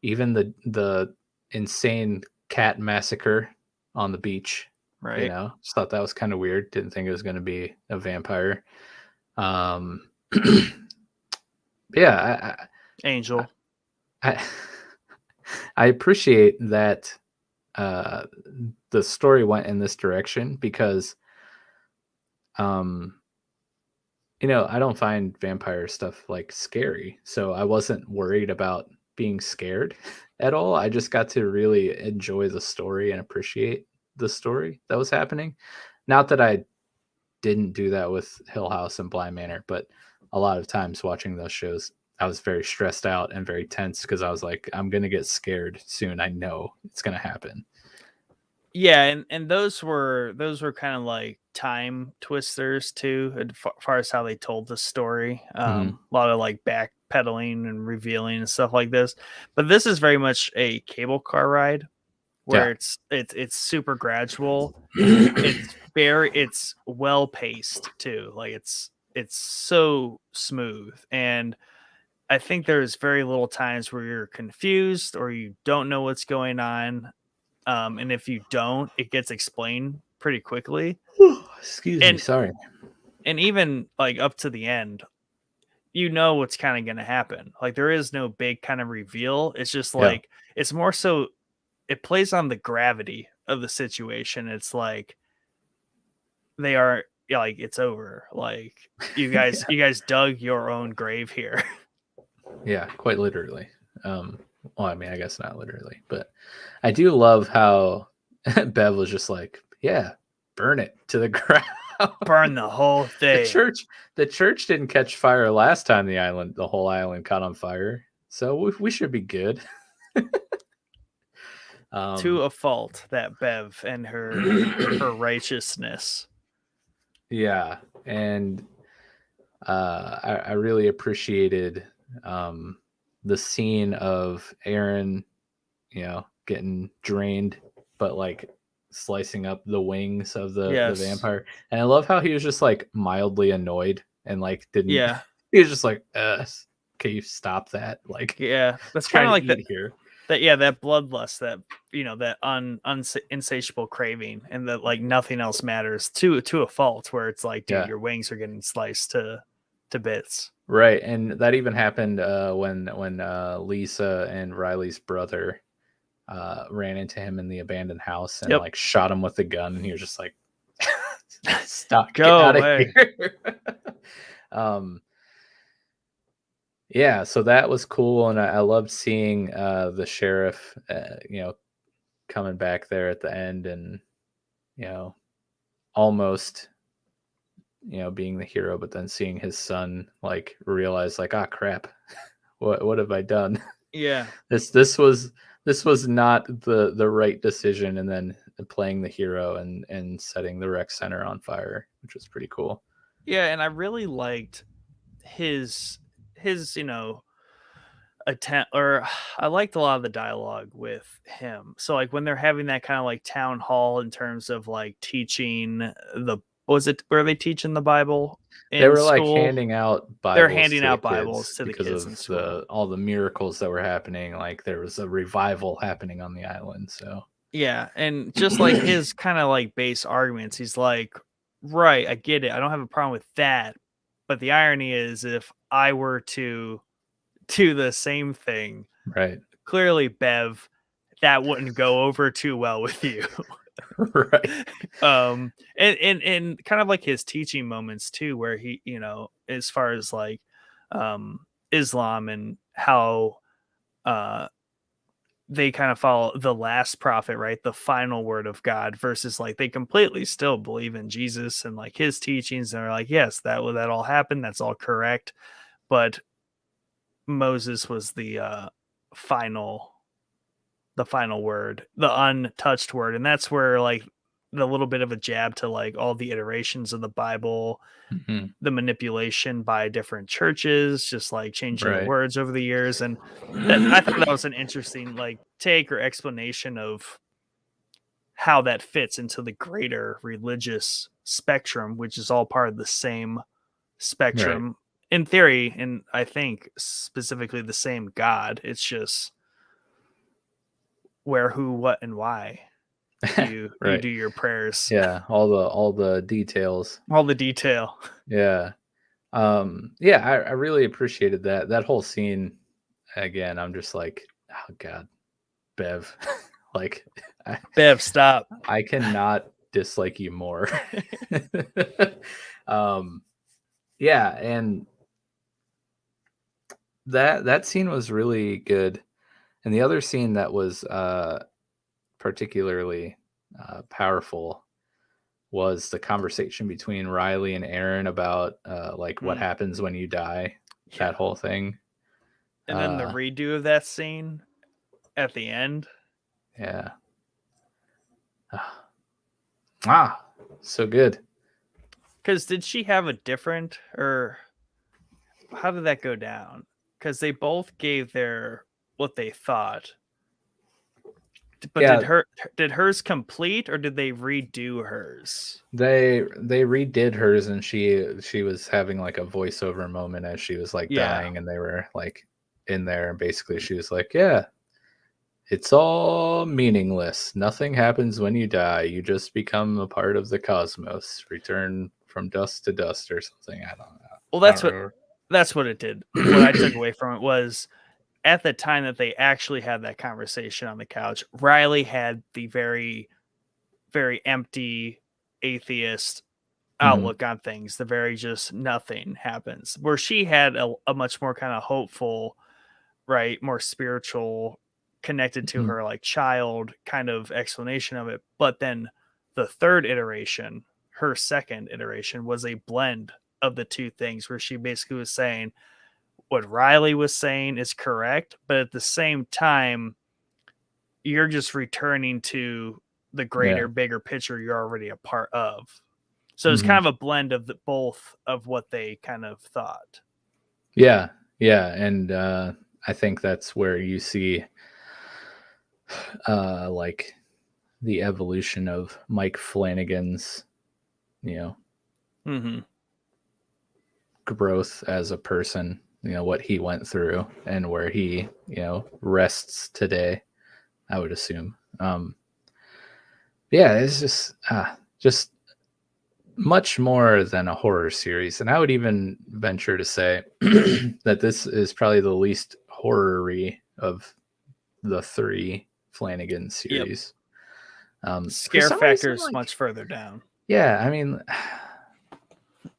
Even the insane cat massacre on the beach. Right. Just thought that was kind of weird. Didn't think it was gonna be a vampire. Yeah, Angel. I appreciate that the story went in this direction because I don't find vampire stuff like scary, so I wasn't worried about being scared at all. I just got to really enjoy the story and appreciate the story that was happening. Not that I didn't do that with Hill House and Bly Manor, but a lot of times watching those shows, I was very stressed out and very tense because I was like, I'm going to get scared soon. I know it's going to happen. Yeah, and those were kind of like time twisters too, as far as how they told the story. A lot of like backpedaling and revealing and stuff like this. But this is very much a cable car ride where it's super gradual. It's well paced too. Like it's so smooth, and I think there's very little times where you're confused or you don't know what's going on. And if you don't, it gets explained pretty quickly. Excuse me, sorry. And even like up to the end, what's kind of going to happen. Like there is no big kind of reveal. It's just like, it's more so it plays on the gravity of the situation. It's like they are like, it's over. Like you guys, you guys dug your own grave here. Yeah, quite literally. Well, I mean, I guess not literally, but I do love how Bev was just like, yeah, burn it to the ground. Burn the whole thing. The church didn't catch fire last time the whole island caught on fire. So we should be good. To a fault, that Bev and her righteousness. Yeah. And I really appreciated the scene of Aaron, getting drained, but like slicing up the wings of the vampire. And I love how he was just like mildly annoyed and like didn't. Yeah. He was just like, can you stop that? Like, yeah, that's kind of like that here. That bloodlust, that insatiable craving, and that like nothing else matters to a fault, where it's like, dude, your wings are getting sliced to bits. Right, and that even happened when Lisa and Riley's brother ran into him in the abandoned house and like shot him with a gun, and he was just like, "Stop, go get out away." of here." Yeah, so that was cool, and I loved seeing the sheriff, coming back there at the end, and you know, almost being the hero, but then seeing his son like realize like, ah, crap, what have I done? Yeah. This was not the right decision, and then playing the hero and setting the rec center on fire, which was pretty cool. Yeah, and I really liked his attempt, or I liked a lot of the dialogue with him. So like when they're having that kind of like town hall in terms of like teaching the was it were they teaching the Bible They in were like school? handing out They're Bibles handing to the out Bibles kids to the because kids in of school. all the miracles that were happening. Like there was a revival happening on the island. So Yeah, and just like his kind of like base arguments, he's like, right, I get it. I don't have a problem with that. But the irony is if I were to do the same thing, right, clearly, Bev, that wouldn't go over too well with you. right, And kind of like his teaching moments too, where he, as far as like Islam and how they kind of follow the last prophet, right? The final word of God versus like they completely still believe in Jesus and like his teachings and are like, yes, that all happened. That's all correct. But Moses was the final word, the untouched word. And that's where like the little bit of a jab to like all the iterations of the Bible, the manipulation by different churches, just like changing the right, words over the years. And I thought that was an interesting like take or explanation of how that fits into the greater religious spectrum, which is all part of the same spectrum in theory, and I think specifically the same God. It's just where, who, what, and why you right. do your prayers. Yeah, all the details. All the detail. Yeah. Yeah, I really appreciated that whole scene. Again, I'm just like, oh god, Bev. Like Bev, stop. I cannot dislike you more. Yeah, and that scene was really good. And the other scene that was particularly powerful was the conversation between Riley and Aaron about like what happens when you die, that whole thing. And then the redo of that scene at the end. Yeah. So good. Because did she have a different, or how did that go down? Because they both gave their what they thought. But Yeah, did hers complete, or did they redo hers? they redid hers, and she was having like a voiceover moment as she was like dying, and they were like in there, and basically she was like, yeah, it's all meaningless. Nothing happens when you die. You just become a part of the cosmos. Return from dust to dust or something. I don't know. Well, that's what it did. What I took away from it was at the time that they actually had that conversation on the couch, Riley had the very, very empty atheist outlook on things. The very just nothing happens. Where she had a much more kind of hopeful, right, more spiritual, connected to her like child kind of explanation of it. But then the third iteration, her second iteration, was a blend of the two things, where she basically was saying what Riley was saying is correct, but at the same time, you're just returning to the greater, bigger picture you're already a part of. So it's kind of a blend of both of what they kind of thought. Yeah, and I think that's where you see like the evolution of Mike Flanagan's, growth as a person, what he went through and where he, rests today, I would assume. Yeah, it's just much more than a horror series. And I would even venture to say that this is probably the least horror-y of the three Flanagan series. Scare factor is much further down. Yeah, I mean,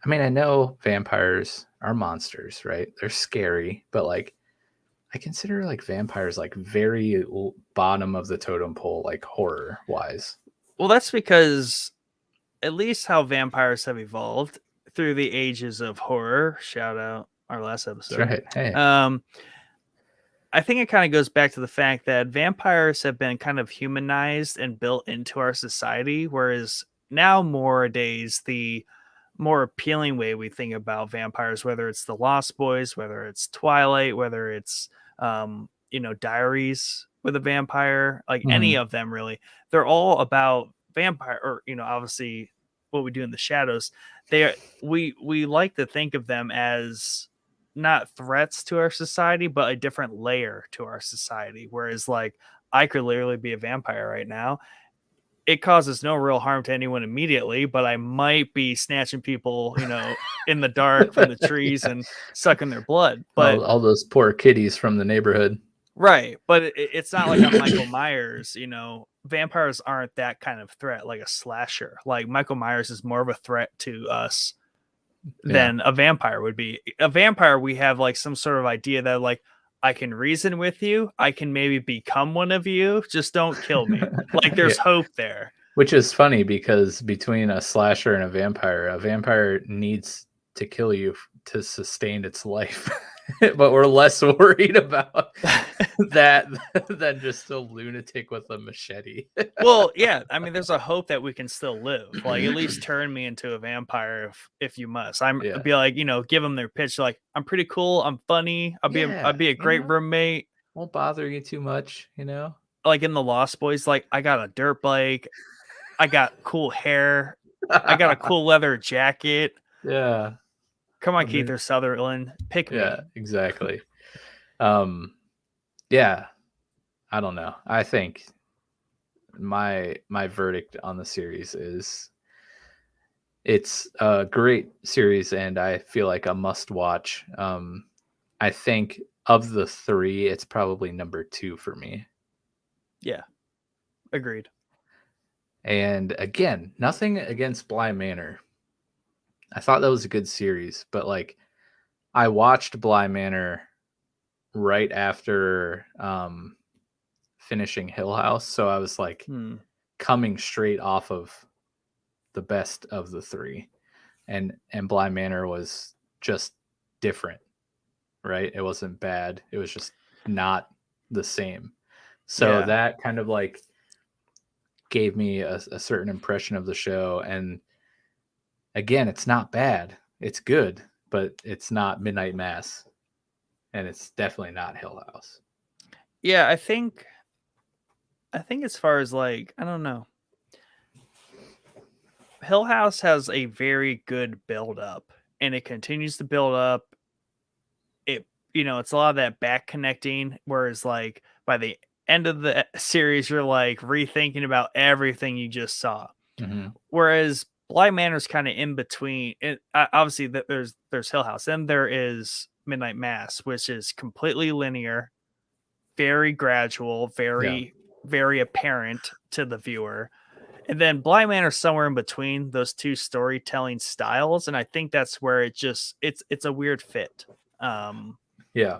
I mean, I know vampires are monsters, right? They're scary, but like I consider like vampires like very bottom of the totem pole, like horror wise. Well, that's because at least how vampires have evolved through the ages of horror. Shout out our last episode. That's right. Hey. I think it kind of goes back to the fact that vampires have been kind of humanized and built into our society, whereas nowadays the more appealing way we think about vampires, whether it's the Lost Boys, whether it's Twilight, whether it's Diaries with a Vampire, like any of them really, they're all about vampire, or obviously What We Do in the Shadows. We like to think of them as not threats to our society, but a different layer to our society. Whereas like I could literally be a vampire right now. It causes no real harm to anyone immediately, but I might be snatching people, in the dark from the trees and sucking their blood. But all those poor kitties from the neighborhood. Right. But it's not like I'm Michael Myers, vampires aren't that kind of threat, like a slasher. Like Michael Myers is more of a threat to us than a vampire would be. A vampire, we have like some sort of idea that like, I can reason with you. I can maybe become one of you. Just don't kill me. Like there's hope there. Which is funny because between a slasher and a vampire needs to kill you to sustain its life. But we're less worried about that than just a lunatic with a machete. Well, yeah. I mean, there's a hope that we can still live. Like, at least turn me into a vampire if you must. I'd be like, give them their pitch. Like, I'm pretty cool. I'm funny. I'd be a great roommate. Won't bother you too much, Like in the Lost Boys, like I got a dirt bike. I got cool hair. I got a cool leather jacket. Yeah. Come on, Keith or Sutherland, pick me. Yeah, exactly. Yeah, I don't know. I think my verdict on the series is it's a great series, and I feel like a must watch. I think of the three, it's probably number 2 for me. Yeah, agreed. And again, nothing against Bly Manor. I thought that was a good series, but like I watched Bly Manor right after finishing Hill House, so I was like coming straight off of the best of the three, and Bly Manor was just different, right? It wasn't bad, it was just not the same. So that kind of like gave me a certain impression of the show. And again, it's not bad. It's good, but it's not Midnight Mass. And it's definitely not Hill House. Yeah, I think as far as like, I don't know. Hill House has a very good build up, and it continues to build up. It's a lot of that back connecting, whereas like by the end of the series, you're like rethinking about everything you just saw. Mm-hmm. Whereas Bly Manor's kind of in between. Obviously, there's Hill House, then there is Midnight Mass, which is completely linear, very gradual, very apparent to the viewer. And then Bly Manor's somewhere in between those two storytelling styles, and I think that's where it's a weird fit. Yeah,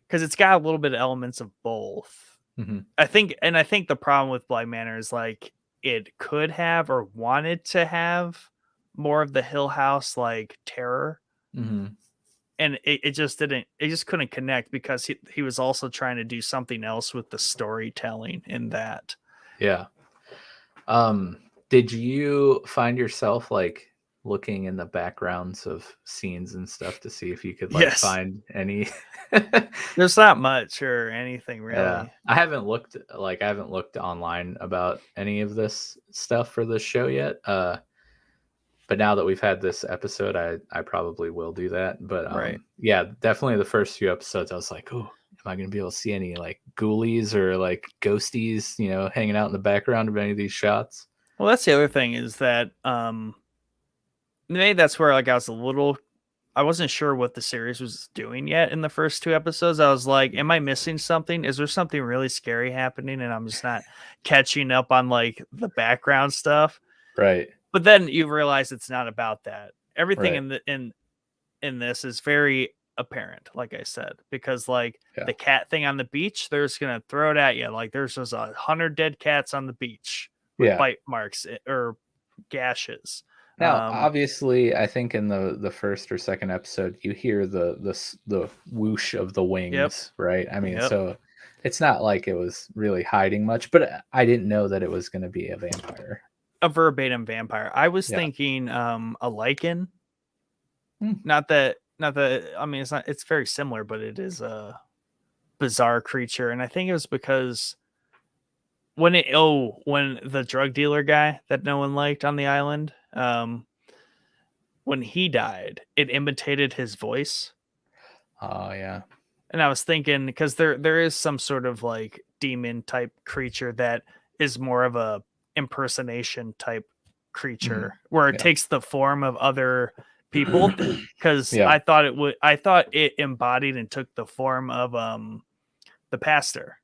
because it's got a little bit of elements of both. Mm-hmm. I think the problem with Bly Manor is like it could have or wanted to have more of the Hill House like terror, and it just didn't. It just couldn't connect because he was also trying to do something else with the storytelling in that. Yeah. Did you find yourself like looking in the backgrounds of scenes and stuff to see if you could like find any? There's not much or anything really. Yeah. I haven't looked online about any of this stuff for this show yet. But now that we've had this episode, I probably will do that. But yeah, definitely the first few episodes, I was like, oh, am I going to be able to see any like ghoulies or like ghosties, hanging out in the background of any of these shots? Well, that's the other thing is that maybe that's where like I wasn't sure what the series was doing yet in the first 2 episodes. I was like, am I missing something? Is there something really scary happening and I'm just not catching up on like the background stuff? Right. But then you realize it's not about that. everything Right. in this is very apparent, like I said, because like Yeah. the cat thing on the beach, they're just gonna throw it at you. Like there's just 100 dead cats on the beach with Yeah. bite marks or gashes. Now, obviously, I think in the first or second episode, you hear the whoosh of the wings, right? I mean, Yep. so it's not like it was really hiding much, but I didn't know that it was going to be a vampire. A verbatim vampire. I was Yeah. thinking a lichen. Hmm. Not that I mean it's very similar, but it is a bizarre creature. And I think it was because when the drug dealer guy that no one liked on the island, when he died, it imitated his voice. Oh yeah. And I was thinking, because there is some sort of like demon type creature that is more of a impersonation type creature where it takes the form of other people. Because Yeah. I thought it embodied and took the form of the pastor,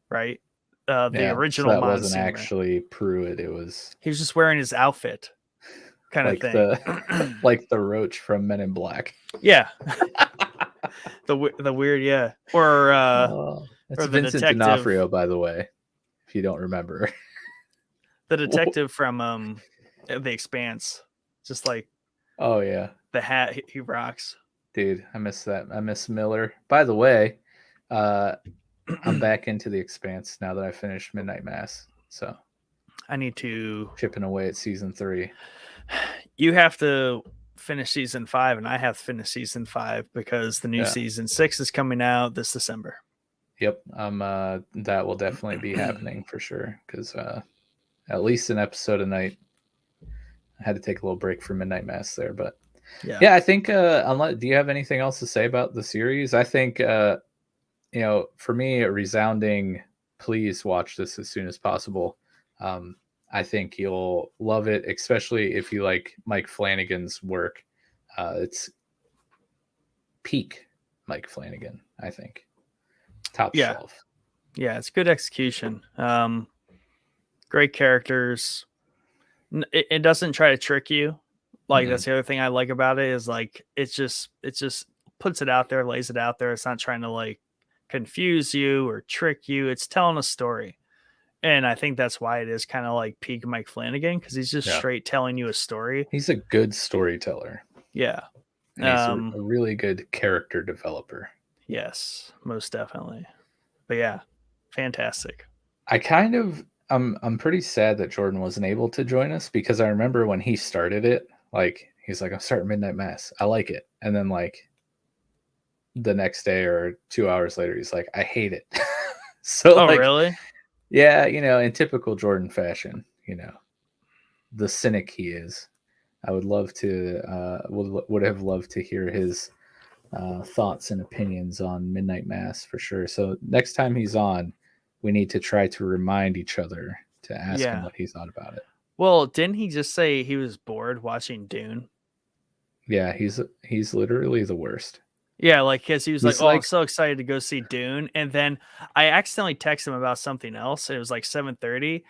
right? The Yeah, original so that wasn't Monsignor. actually Pruitt. It was He was just wearing his outfit, kind like of thing. like the roach from Men in Black. Yeah. the weird, yeah. Or That's or the Vincent detective, D'Onofrio, by the way, if you don't remember. the detective from The Expanse, just like Oh yeah, the hat he rocks. dude, I miss that. I miss Miller. By the way, I'm back into The Expanse now that I finished Midnight Mass. So I need to chipping away at season 3. You have to finish season 5, and I have to finish season 5 because the new season 6 is coming out this December. Yep, that will definitely be happening for sure. Because at least an episode a night. I had to take a little break from Midnight Mass there, but yeah, I think. Do you have anything else to say about the series? I think for me, a resounding please watch this as soon as possible. I think you'll love it, especially if you like Mike Flanagan's work. It's peak Mike Flanagan, I think. Top shelf. Yeah, it's good execution. Great characters. It doesn't try to trick you. Like that's the other thing I like about it is like it just puts it out there, lays it out there. It's not trying to like confuse you or trick you. It's telling a story. And I think that's why it is kind of like peak Mike Flanagan, because he's just straight telling you a story. He's a good storyteller. Yeah. And he's a really good character developer. Yes, most definitely. But yeah, fantastic. I'm pretty sad that Jordan wasn't able to join us, because I remember when he started it, like he's like, I'm starting Midnight Mass. I like it. And then like the next day or 2 hours later, he's like, I hate it. So really? Yeah, in typical Jordan fashion, the cynic he is. I would love to would have loved to hear his thoughts and opinions on Midnight Mass for sure. So next time he's on, we need to try to remind each other to ask him what he thought about it. Well, didn't he just say he was bored watching Dune? Yeah, he's literally the worst. Yeah, like because he was like, I'm so excited to go see Dune, and then I accidentally texted him about something else, and it was like 7:30,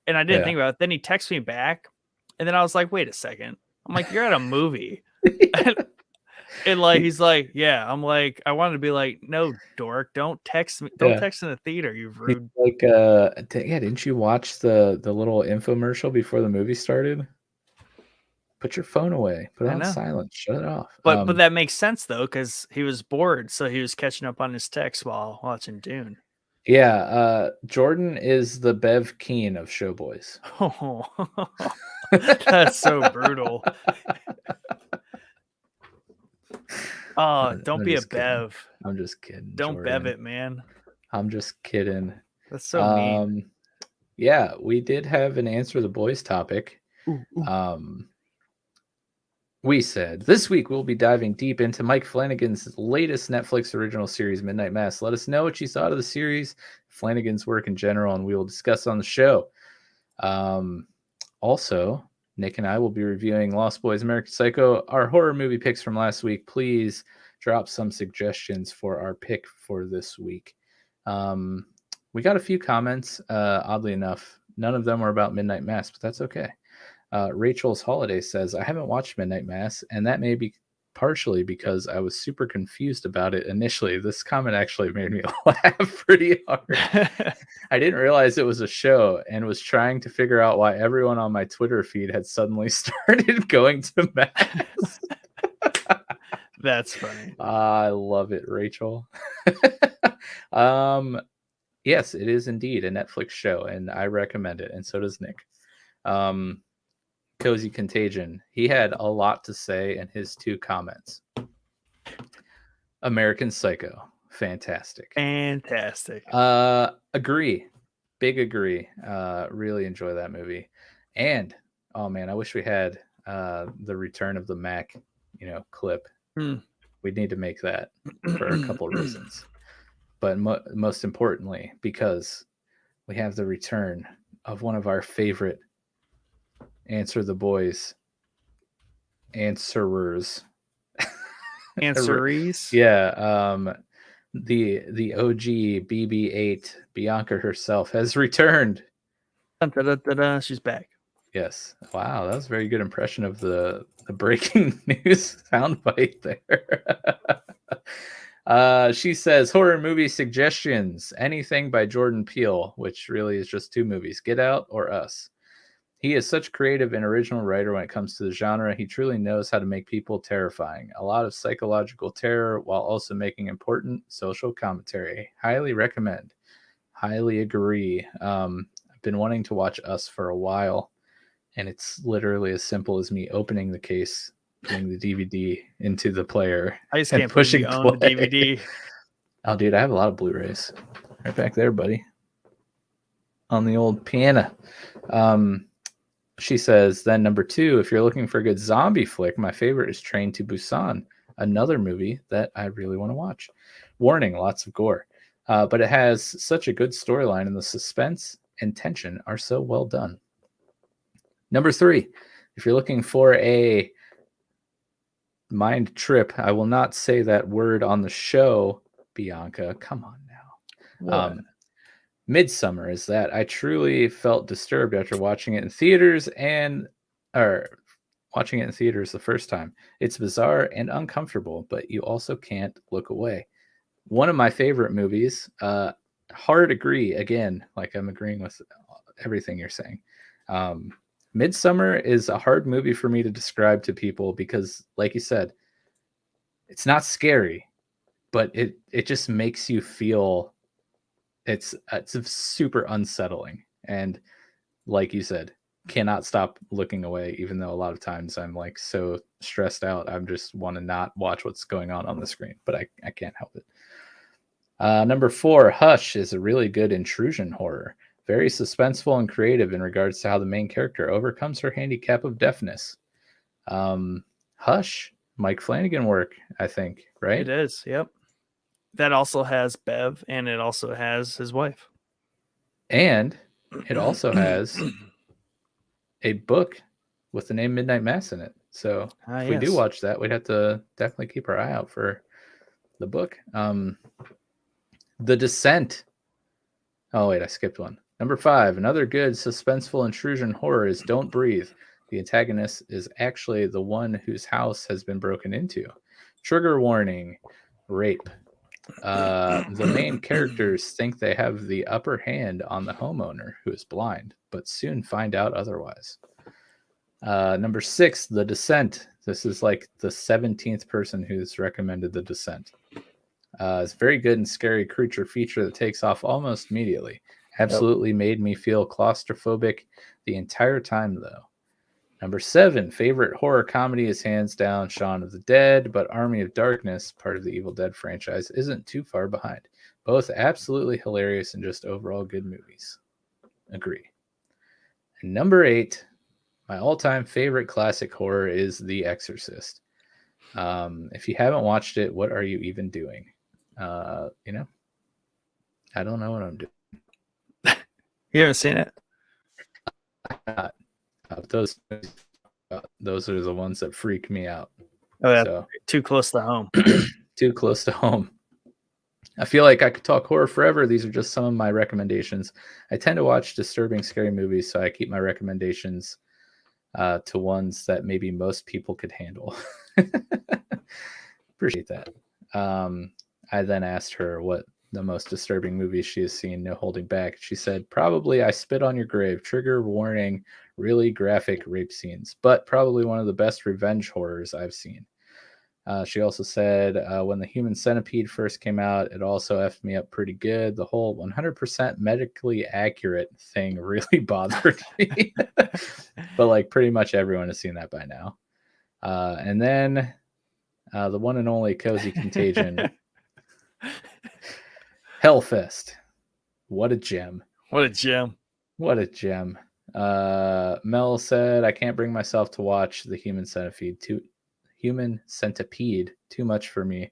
and I didn't think about it. Then he texted me back, and then I was like, wait a second. I'm like, you're at a movie. And like he's like, yeah. I'm like, I wanted to be like, no, dork, don't text me. Don't text in the theater, you rude. Like, didn't you watch the little infomercial before the movie started? Put your phone away. Put it on silent. Shut it off. But that makes sense though, because he was bored, so he was catching up on his text while watching Dune. Yeah, Jordan is the Bev Keane of Showboys. Oh, that's so brutal. Oh, don't be a Bev. I'm just kidding. Don't Bev it, man. I'm just kidding. That's so mean. Yeah, we did have an Answer the Boys topic. Ooh. We said, this week we'll be diving deep into Mike Flanagan's latest Netflix original series, Midnight Mass. Let us know what you thought of the series, Flanagan's work in general, and we will discuss on the show. Also, Nick and I will be reviewing Lost Boys, American Psycho, our horror movie picks from last week. Please drop some suggestions for our pick for this week. We got a few comments. Oddly enough, none of them were about Midnight Mass, but that's okay. Rachel's Holiday says, I haven't watched Midnight Mass, and that may be partially because I was super confused about it initially. This comment actually made me laugh pretty hard. I didn't realize it was a show and was trying to figure out why everyone on my Twitter feed had suddenly started going to Mass. That's funny. I love it, Rachel. Yes, it is indeed a Netflix show, and I recommend it, and so does Nick. Cozy Contagion. He had a lot to say in his 2 comments. American Psycho. Fantastic. Agree. Big agree. Really enjoy that movie. And, oh man, I wish we had the Return of the Mac, clip. We'd need to make that for a couple reasons. But most importantly, because we have the return of one of our favorite Answer the Boys answerers. Answerees? Yeah. The OG BB-8 Bianca herself has returned. She's back. Yes. Wow, that was a very good impression of the breaking news soundbite there. She says, horror movie suggestions. Anything by Jordan Peele, which really is just 2 movies, Get Out or Us. He is such a creative and original writer when it comes to the genre. He truly knows how to make people terrifying. A lot of psychological terror while also making important social commentary. Highly recommend. Highly agree. I've been wanting to watch Us for a while, and it's literally as simple as me opening the case, putting the DVD into the player, I just and can't pushing believe you own the play. DVD. Oh, dude, I have a lot of Blu-rays. Right back there, buddy. On the old piano. She says, then number 2, if you're looking for a good zombie flick, my favorite is Train to Busan, another movie that I really want to watch. Warning, lots of gore. But it has such a good storyline, and the suspense and tension are so well done. Number 3, if you're looking for a mind trip, I will not say that word on the show, Bianca. Come on now. Midsummer is that I truly felt disturbed after watching it in theaters watching it in theaters the first time. It's bizarre and uncomfortable, but you also can't look away. One of my favorite movies. Hard agree again, like I'm agreeing with everything you're saying. Midsummer is a hard movie for me to describe to people because, like you said, it's not scary, but it just makes you feel. It's super unsettling, and like you said, cannot stop looking away, even though a lot of times I'm like so stressed out, I just want to not watch what's going on the screen, but I can't help it. Number 4, Hush is a really good intrusion horror, very suspenseful and creative in regards to how the main character overcomes her handicap of deafness. Hush, Mike Flanagan work, I think, right? It is, yep. That also has Bev, and it also has his wife. And it also has a book with the name Midnight Mass in it. So if we do watch that, we'd have to definitely keep our eye out for the book. The Descent. Oh, wait, I skipped one. Number 5, another good suspenseful intrusion horror is Don't Breathe. The antagonist is actually the one whose house has been broken into. Trigger warning, rape. The main characters think they have the upper hand on the homeowner, who is blind, but soon find out otherwise. Number 6, The Descent. This is like the 17th person who's recommended The Descent. It's a very good and scary creature feature that takes off almost immediately. Absolutely made me feel claustrophobic the entire time, though. Number 7, favorite horror comedy is hands down Shaun of the Dead, but Army of Darkness, part of the Evil Dead franchise, isn't too far behind. Both absolutely hilarious and just overall good movies. Agree. And number 8, my all-time favorite classic horror is The Exorcist. If you haven't watched it, what are you even doing? I don't know what I'm doing. You haven't seen it? Those are the ones that freak me out. Oh, yeah, so, too close to home. Too close to home. I feel like I could talk horror forever. These are just some of my recommendations. I tend to watch disturbing, scary movies, so I keep my recommendations to ones that maybe most people could handle. Appreciate that. I then asked her what the most disturbing movie she has seen, no holding back. She said, probably I Spit on Your Grave, trigger warning, really graphic rape scenes, but probably one of the best revenge horrors I've seen. She also said, when The Human Centipede first came out, it also effed me up pretty good. The whole 100% medically accurate thing really bothered me. But like pretty much everyone has seen that by now. And then the one and only Cozy Contagion. Hellfest. What a gem. What a gem. What a gem. Mel said, I can't bring myself to watch The Human Centipede. Too much for me.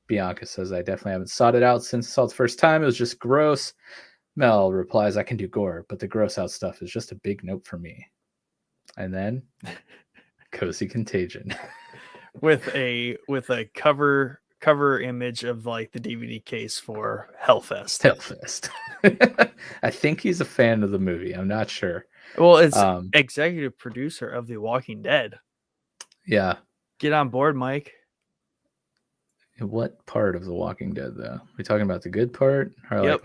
Bianca says, I definitely haven't sought it out since I saw it the first time. It was just gross. Mel replies, I can do gore, but the gross out stuff is just a big nope for me. And then Cozy Contagion. with a cover image of like the DVD case for Hellfest. I think he's a fan of the movie. I'm not sure. Well, it's executive producer of The Walking Dead. Yeah. Get on board, Mike. What part of The Walking Dead, though? Are we talking about the good part, or like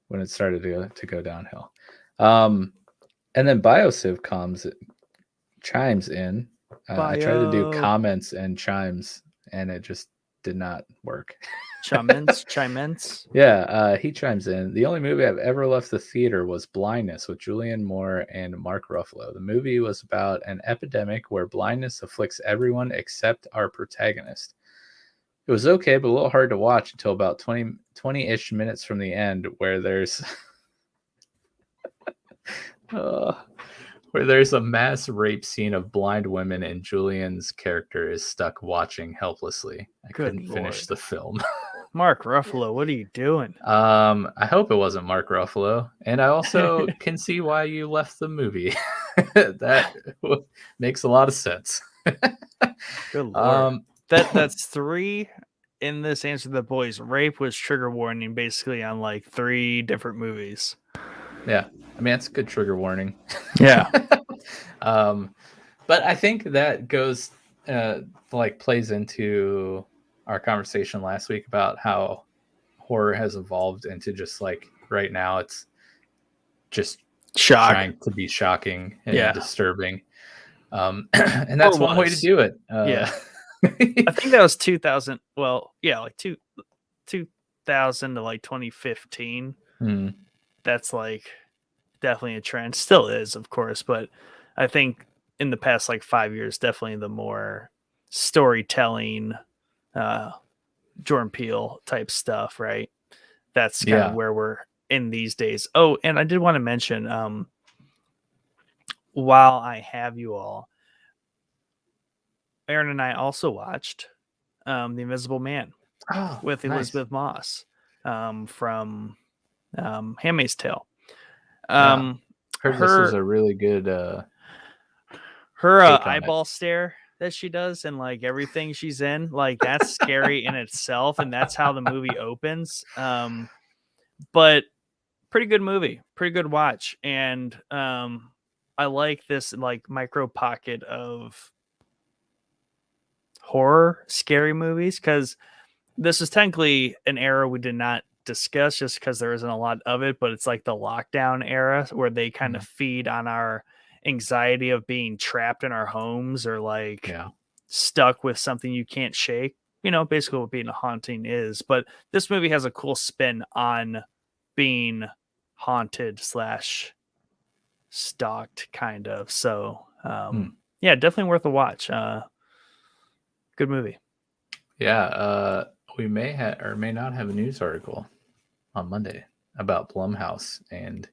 when it started to go downhill? And then BioCiv chimes in. I tried to do comments and chimes, and it just did not work. Chiments. Yeah, he chimes in. The only movie I've ever left the theater was Blindness with Julianne Moore and Mark Ruffalo. The movie was about an epidemic where blindness afflicts everyone except our protagonist. It was okay, but a little hard to watch until about 20-ish minutes from the end, where there's a mass rape scene of blind women, and Julian's character is stuck watching helplessly. I couldn't finish the film. Mark Ruffalo, what are you doing? I hope it wasn't Mark Ruffalo, and I also can see why you left the movie. That makes a lot of sense. Good Lord. That's 3 in this Answer the Boys. Rape was trigger warning basically on like 3 different movies. Yeah, I mean, that's a good trigger warning. Yeah. But I think that goes plays into our conversation last week about how horror has evolved into just like right now it's just trying to be shocking and disturbing. And that's one way to do it. I think that was 2000. Well, yeah, like 2000 to like 2015. That's like definitely a trend. Still is, of course, but I think in the past like 5 years, definitely the more storytelling, Jordan Peele type stuff, right? That's kind of where we're in these days. Oh, and I did want to mention, while I have you all, Aaron and I also watched The Invisible Man with Elizabeth Moss from Handmaid's Tale. Heard this was a really good her eyeball stare that she does and like everything she's in, like that's scary in itself, and that's how the movie opens. But pretty good movie, pretty good watch, and I like this like micro pocket of horror scary movies, because this is technically an era we did not discuss just because there isn't a lot of it, but it's like the lockdown era where they kind of feed on our anxiety of being trapped in our homes or like stuck with something you can't shake, basically what being a haunting is. But this movie has a cool spin on being haunted / stalked kind of. So yeah, definitely worth a watch. Good movie. Yeah, we may or may not have a news article on Monday about Blumhouse and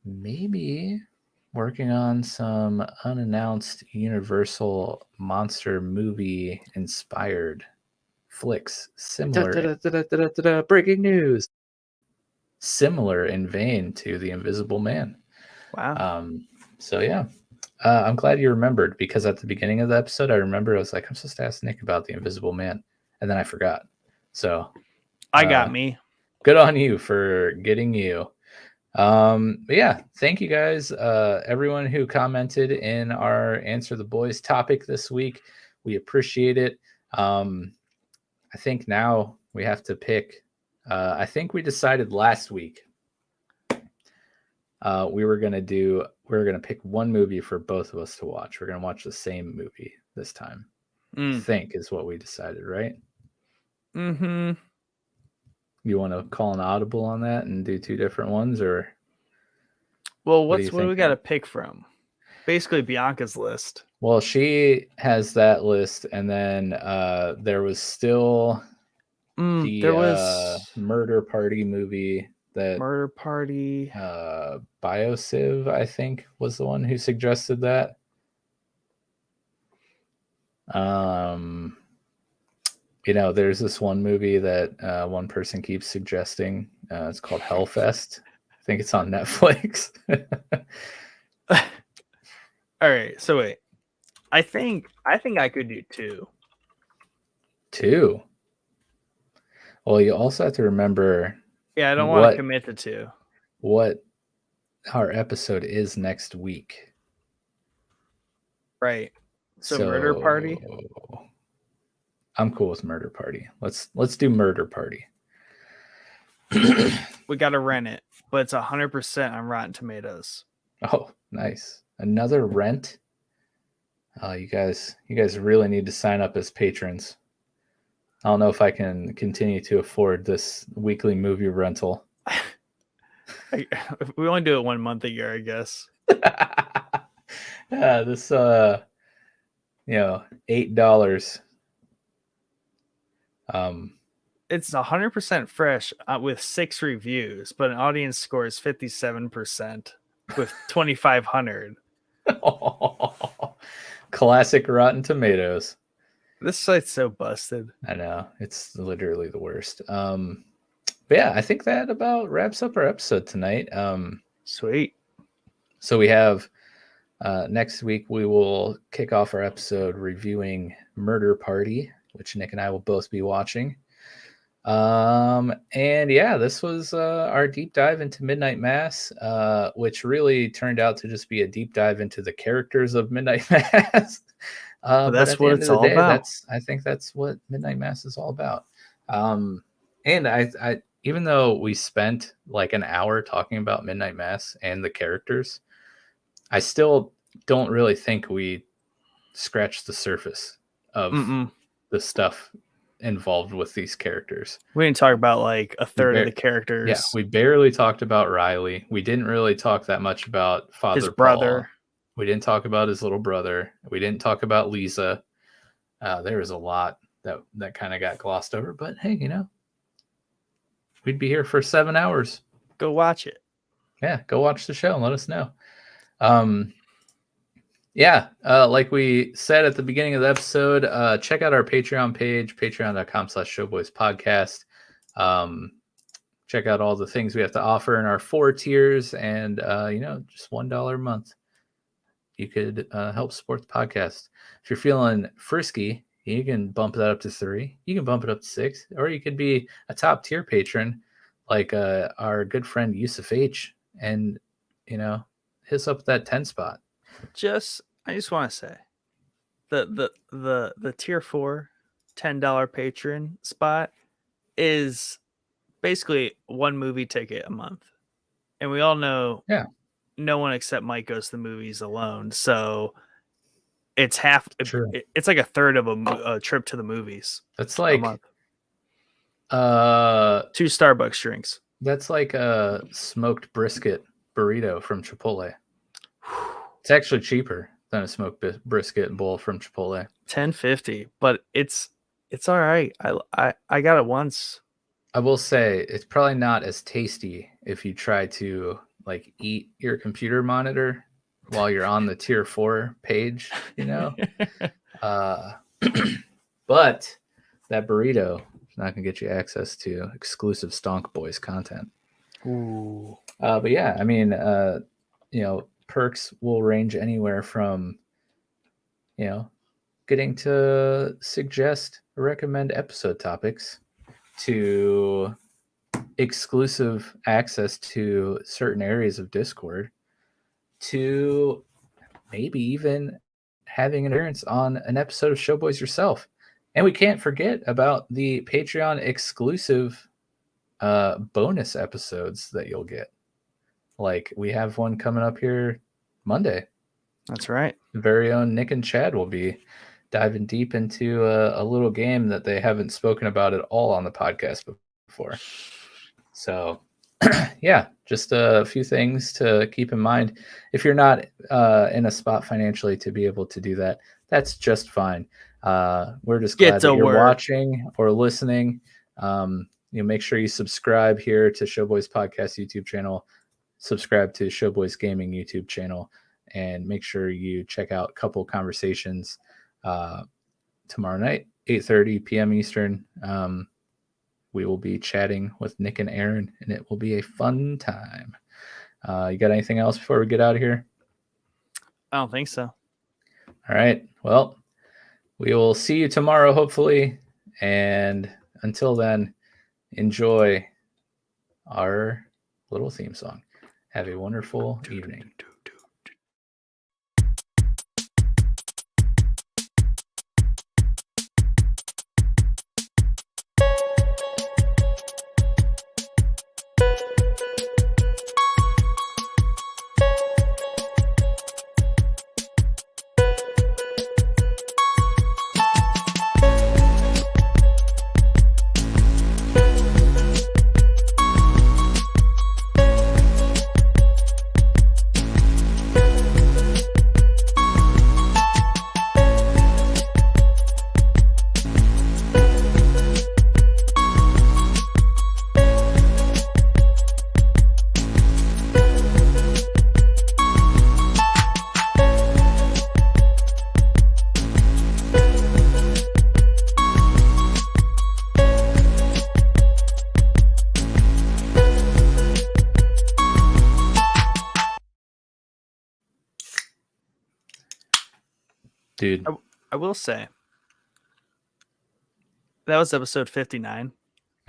maybe working on some unannounced Universal monster movie inspired flicks. Similar. Breaking news. Similar in vein to The Invisible Man. Wow. So yeah. I'm glad you remembered, because at the beginning of the episode, I remember I was like, I'm supposed to ask Nick about The Invisible Man. And then I forgot. So I got me. Good on you for getting you. But yeah, thank you guys, everyone who commented in our Answer the Boys topic this week. We appreciate it. I think now we have to pick. I think we decided last week we were gonna pick one movie for both of us to watch. We're gonna watch the same movie this time. I think is what we decided, right? Mm-hmm. You want to call an audible on that and do two different ones, or? Well, what do we got to pick from? Basically, Bianca's list. Well, she has that list, and then there was still the Murder Party movie. That Murder Party. BioCiv, I think, was the one who suggested that. There's this one movie that one person keeps suggesting. It's called Hellfest. I think it's on Netflix. All right, so wait. I think I could do two. Two? Well, you also have to remember. Yeah, I don't want to commit to two. What our episode is next week. Right. So Murder Party? I'm cool with Murder Party. Let's do Murder Party. We got to rent it, but it's 100% on Rotten Tomatoes. Oh, nice. Another rent? You guys really need to sign up as patrons. I don't know if I can continue to afford this weekly movie rental. We only do it 1 month a year, I guess. Yeah, this $8. It's 100% fresh with 6 reviews, but an audience score is 57% with 2,500. Classic Rotten Tomatoes. This site's so busted. I know, it's literally the worst. But yeah, I think that about wraps up our episode tonight. Sweet. So we have next week we will kick off our episode reviewing Murder Party, which Nick and I will both be watching. And yeah, this was our deep dive into Midnight Mass, which really turned out to just be a deep dive into the characters of Midnight Mass. That's what it's all about. I think that's what Midnight Mass is all about. And I even though we spent like an hour talking about Midnight Mass and the characters, I still don't really think we scratched the surface of the stuff involved with these characters. We didn't talk about like a third of the characters. Yeah, we barely talked about Riley. We didn't really talk that much about his brother. Paul. We didn't talk about his little brother. We didn't talk about Lisa. There was a lot that kind of got glossed over. But hey, we'd be here for 7 hours. Go watch it. Yeah, go watch the show and let us know. Like we said at the beginning of the episode, check out our Patreon page, patreon.com/showboyspodcast. Check out all the things we have to offer in our 4 tiers, and just $1 a month. You could help support the podcast. If you're feeling frisky, you can bump that up to 3. You can bump it up to 6, or you could be a top tier patron like our good friend Yusuf H, and hit us up that 10 spot. I just want to say the tier 4 $10 patron spot is basically one movie ticket a month, and we all know no one except Mike goes to the movies alone, so it's half. It's like a third of a trip to the movies. That's like a month. 2 Starbucks drinks. That's like a smoked brisket burrito from Chipotle. It's actually cheaper than a smoked brisket bowl from Chipotle. $10.50, but it's all right. I got it once. I will say it's probably not as tasty if you try to like eat your computer monitor while you're on the tier 4 page, but that burrito is not gonna get you access to exclusive Stonk Boys content. Ooh. But yeah, I mean, perks will range anywhere from, getting to suggest or recommend episode topics to exclusive access to certain areas of Discord to maybe even having an appearance on an episode of Showboys yourself. And we can't forget about the Patreon exclusive bonus episodes that you'll get. Like we have one coming up here Monday. That's right. The very own Nick and Chad will be diving deep into a little game that they haven't spoken about at all on the podcast before. So yeah, just a few things to keep in mind. If you're not in a spot financially to be able to do that, that's just fine. We're just glad that you're watching or listening. Make sure you subscribe here to Showboys Podcast YouTube channel, subscribe to Showboys Gaming YouTube channel, and make sure you check out Couple Conversations tomorrow night, 8:30 p.m. Eastern. We will be chatting with Nick and Aaron, and it will be a fun time. You got anything else before we get out of here? I don't think so. All right. Well, we will see you tomorrow, hopefully. And until then, enjoy our little theme song. Have a wonderful evening. Dude, I will say that was episode 59.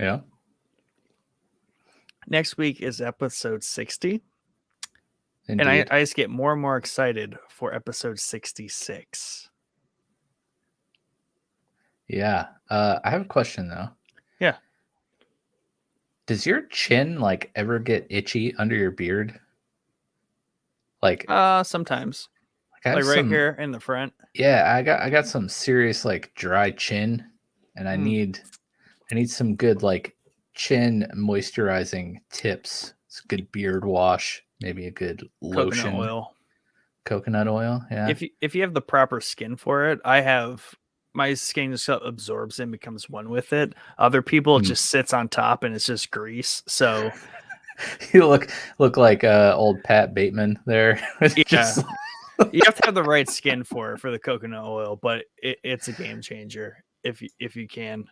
Yeah. Next week is episode 60. Indeed. And I just get more and more excited for episode 66. Yeah. I have a question though. Yeah. Does your chin like ever get itchy under your beard? Like sometimes. Like right here in the front. Yeah, I got some serious like dry chin, and I need some good like chin moisturizing tips. It's a good beard wash, maybe a good lotion. Coconut oil, yeah. If you have the proper skin for it, my skin just absorbs and becomes one with it. Other people it just sits on top and it's just grease. So you look like old Pat Bateman there. Yeah. You have to have the right skin for the coconut oil, but it's a game changer if you can.